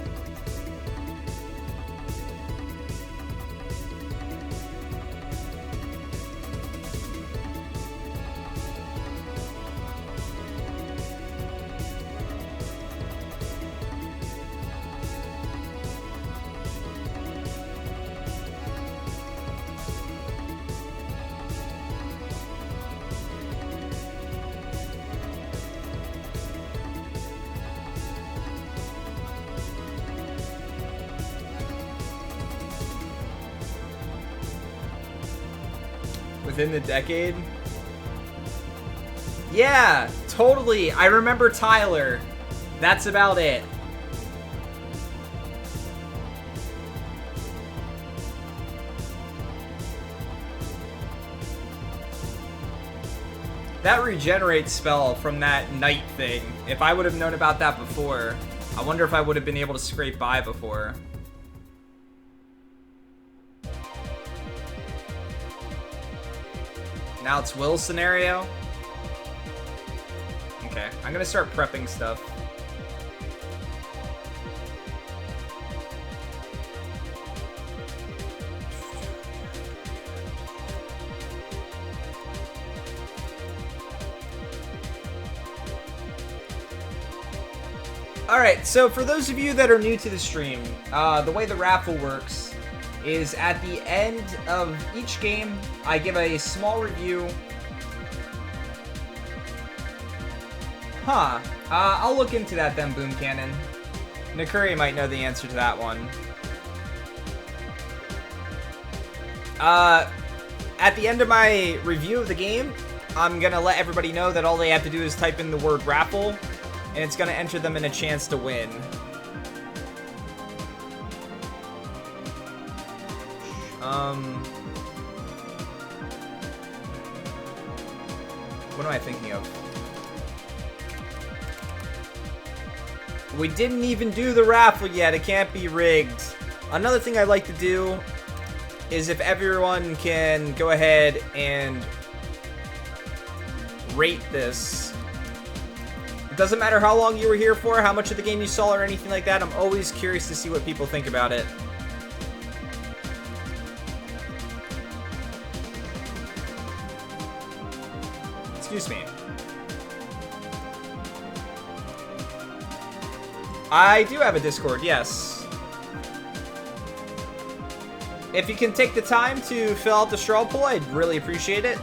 Within the decade? Yeah, totally. I remember Tyler. That's about it. That regenerate spell from that night thing. If I would have known about that before, I wonder if I would have been able to scrape by before. Now it's Will's scenario. Okay, I'm gonna start prepping stuff. Alright, so for those of you that are new to the stream, the way the raffle works is at the end of each game, I give a small review. I'll look into that then, Boom Cannon. Nakuri might know the answer to that one. At the end of my review of the game, I'm gonna let everybody know that all they have to do is type in the word raffle, and it's gonna enter them in a chance to win. What am I thinking of? We didn't even do the raffle yet. It can't be rigged. Another thing I'd like to do is if everyone can go ahead and rate this. It doesn't matter how long you were here for, how much of the game you saw, or anything like that. I'm always curious to see what people think about it. Excuse me. I do have a Discord, yes. If you can take the time to fill out the straw poll, I'd really appreciate it.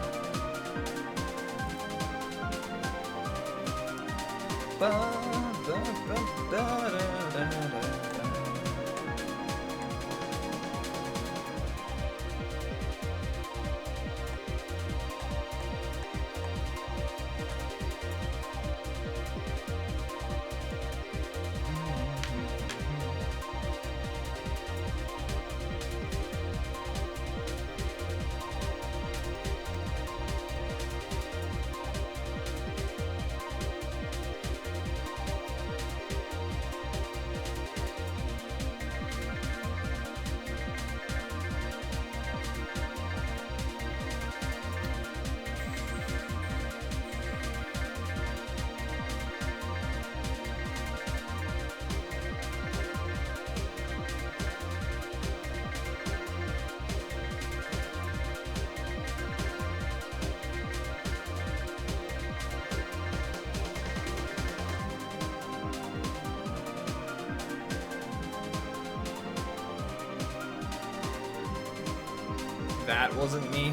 that wasn't me.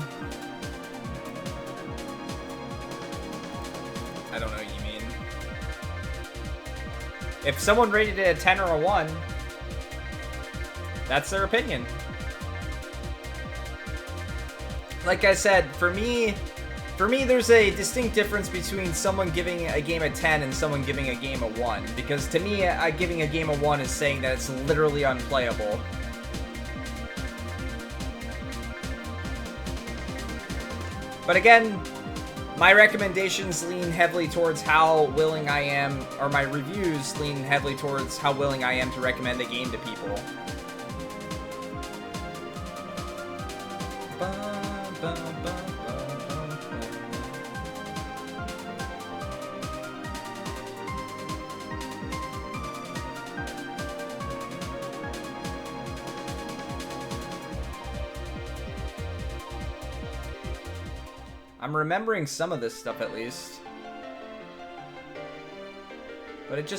I don't know what you mean. If someone rated it a 10 or a 1, that's their opinion. Like I said, for me, there's a distinct difference between someone giving a game a 10 and someone giving a game a 1. Because to me, giving a game a 1 is saying that it's literally unplayable. But again, my recommendations lean heavily towards how willing I am, or my reviews lean heavily towards how willing I am to recommend a game to people. I'm remembering some of this stuff at least. But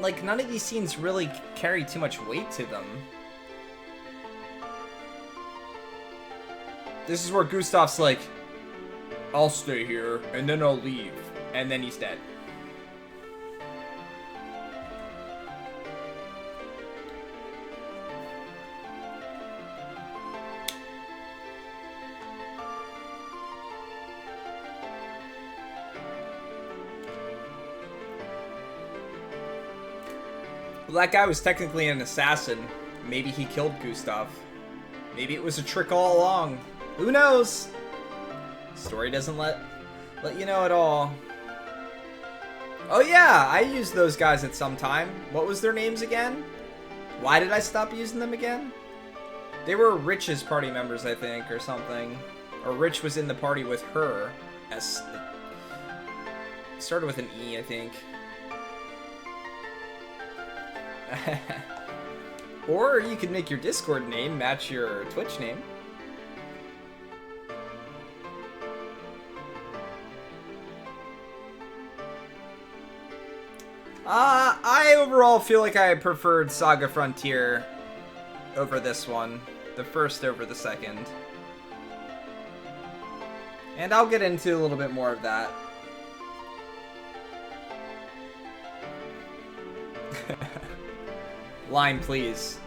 like, none of these scenes really carry too much weight to them. This is where Gustav's like, I'll stay here, and then I'll leave. And then he's dead. Well, that guy was technically an assassin. Maybe he killed Gustav. Maybe it was a trick all along. Who knows? Story doesn't let you know at all. Oh yeah, I used those guys at some time. What was their names again? Why did I stop using them again? They were Rich's party members, I think, or something. Or Rich was in the party with her. It started with an E, I think. Or you could make your Discord name match your Twitch name. I overall feel like I preferred Saga Frontier over this one. The first over the second. And I'll get into a little bit more of that. Line, please.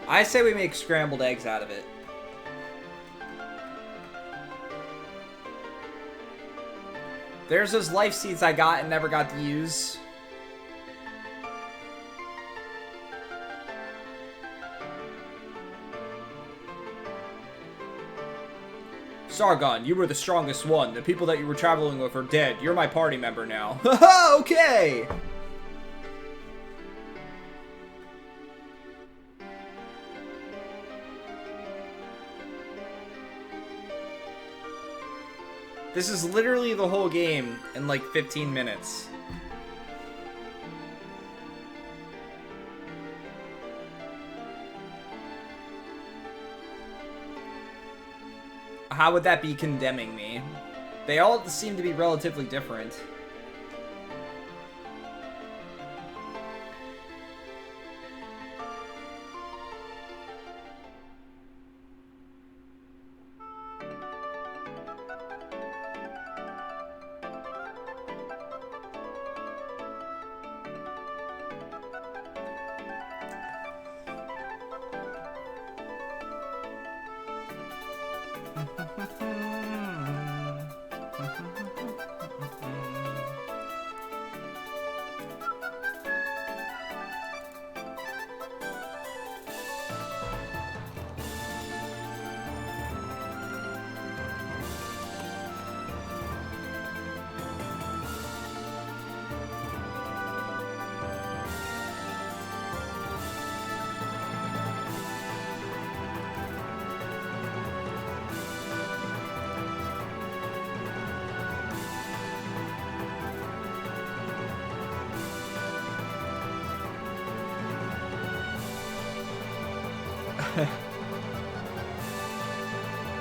I say we make scrambled eggs out of it. There's those life seeds I got and never got to use. Sargon, you were the strongest one. The people that you were traveling with are dead. You're my party member now. Haha, okay! This is literally the whole game in like 15 minutes. How would that be condemning me? They all seem to be relatively different.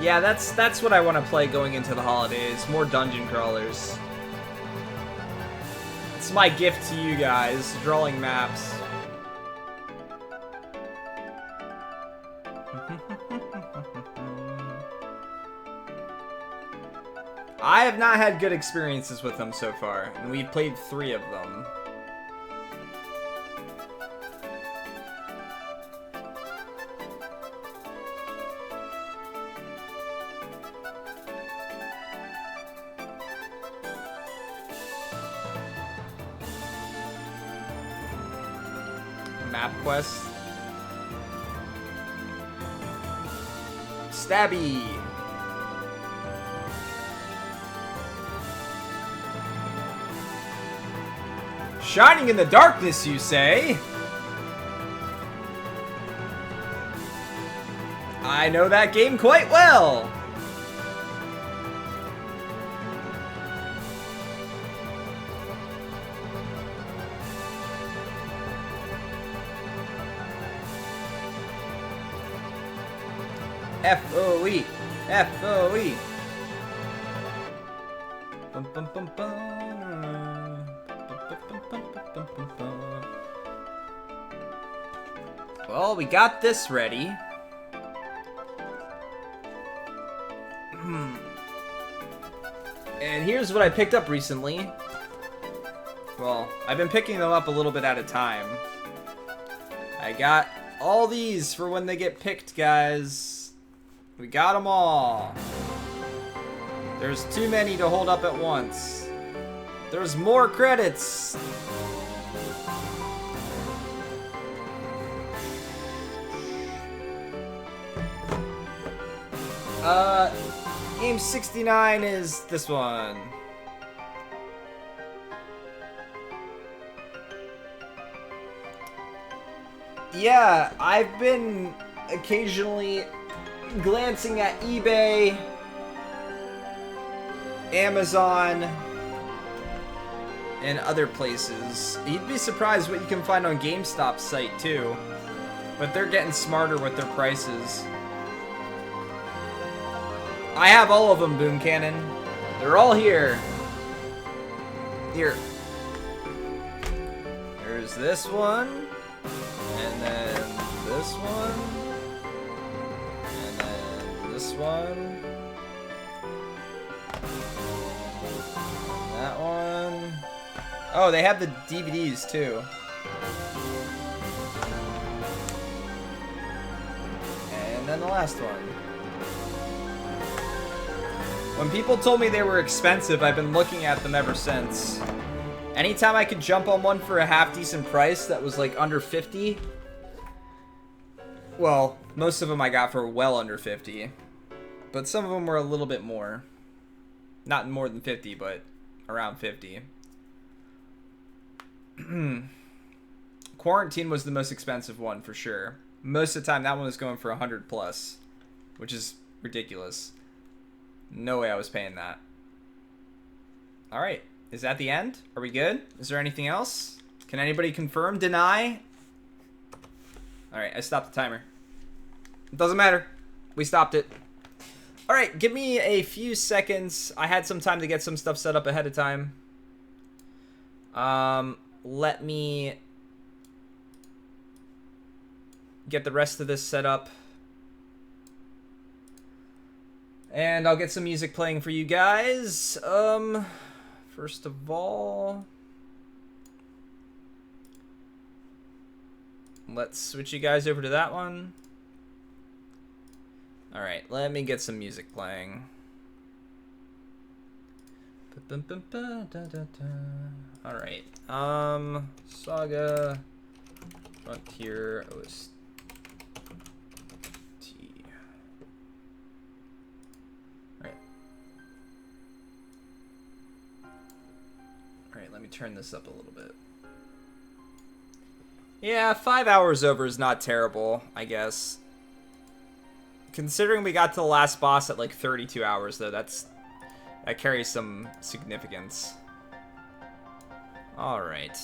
Yeah, that's what I want to play going into the holidays. More dungeon crawlers. It's my gift to you guys, drawing maps. I have not had good experiences with them so far, and we've played 3 of them. Map quest. Stabby. Shining in the darkness, you say? I know that game quite well. F-O-E. F-O-E. Bum, bum, bum, bum. Well, we got this ready. And here's what I picked up recently. Well, I've been picking them up a little bit at a time. I got all these for when they get picked, guys. We got them all. There's too many to hold up at once. There's more credits. Game 69 is this one. Yeah, I've been occasionally glancing at eBay, Amazon, and other places. You'd be surprised what you can find on GameStop's site too, but they're getting smarter with their prices. I have all of them, Boom Cannon. They're all here. Here. There's this one, and then this one, and then this one, that one. Oh, they have the DVDs too. And then the last one. When people told me they were expensive, I've been looking at them ever since. Anytime I could jump on one for a half-decent price that was like under 50. Well, most of them I got for well under 50. But some of them were a little bit more. Not more than 50, but around 50. Quarantine was the most expensive one for sure. Most of the time that one was going for 100 plus, which is ridiculous. No way I was paying that. Alright, is that the end? Are we good? Is there anything else? Can anybody confirm, deny? Alright, I stopped the timer. It doesn't matter. We stopped it. Alright, give me a few seconds. I had some time to get some stuff set up ahead of time. Let me get the rest of this set up. And I'll get some music playing for you guys. First of all, let's switch you guys over to that one. Alright, let me get some music playing. Alright, SaGa Frontier OST. Alright, let me turn this up a little bit. Yeah, 5 hours over is not terrible, I guess. Considering we got to the last boss at like 32 hours, though, that carries some significance. Alright.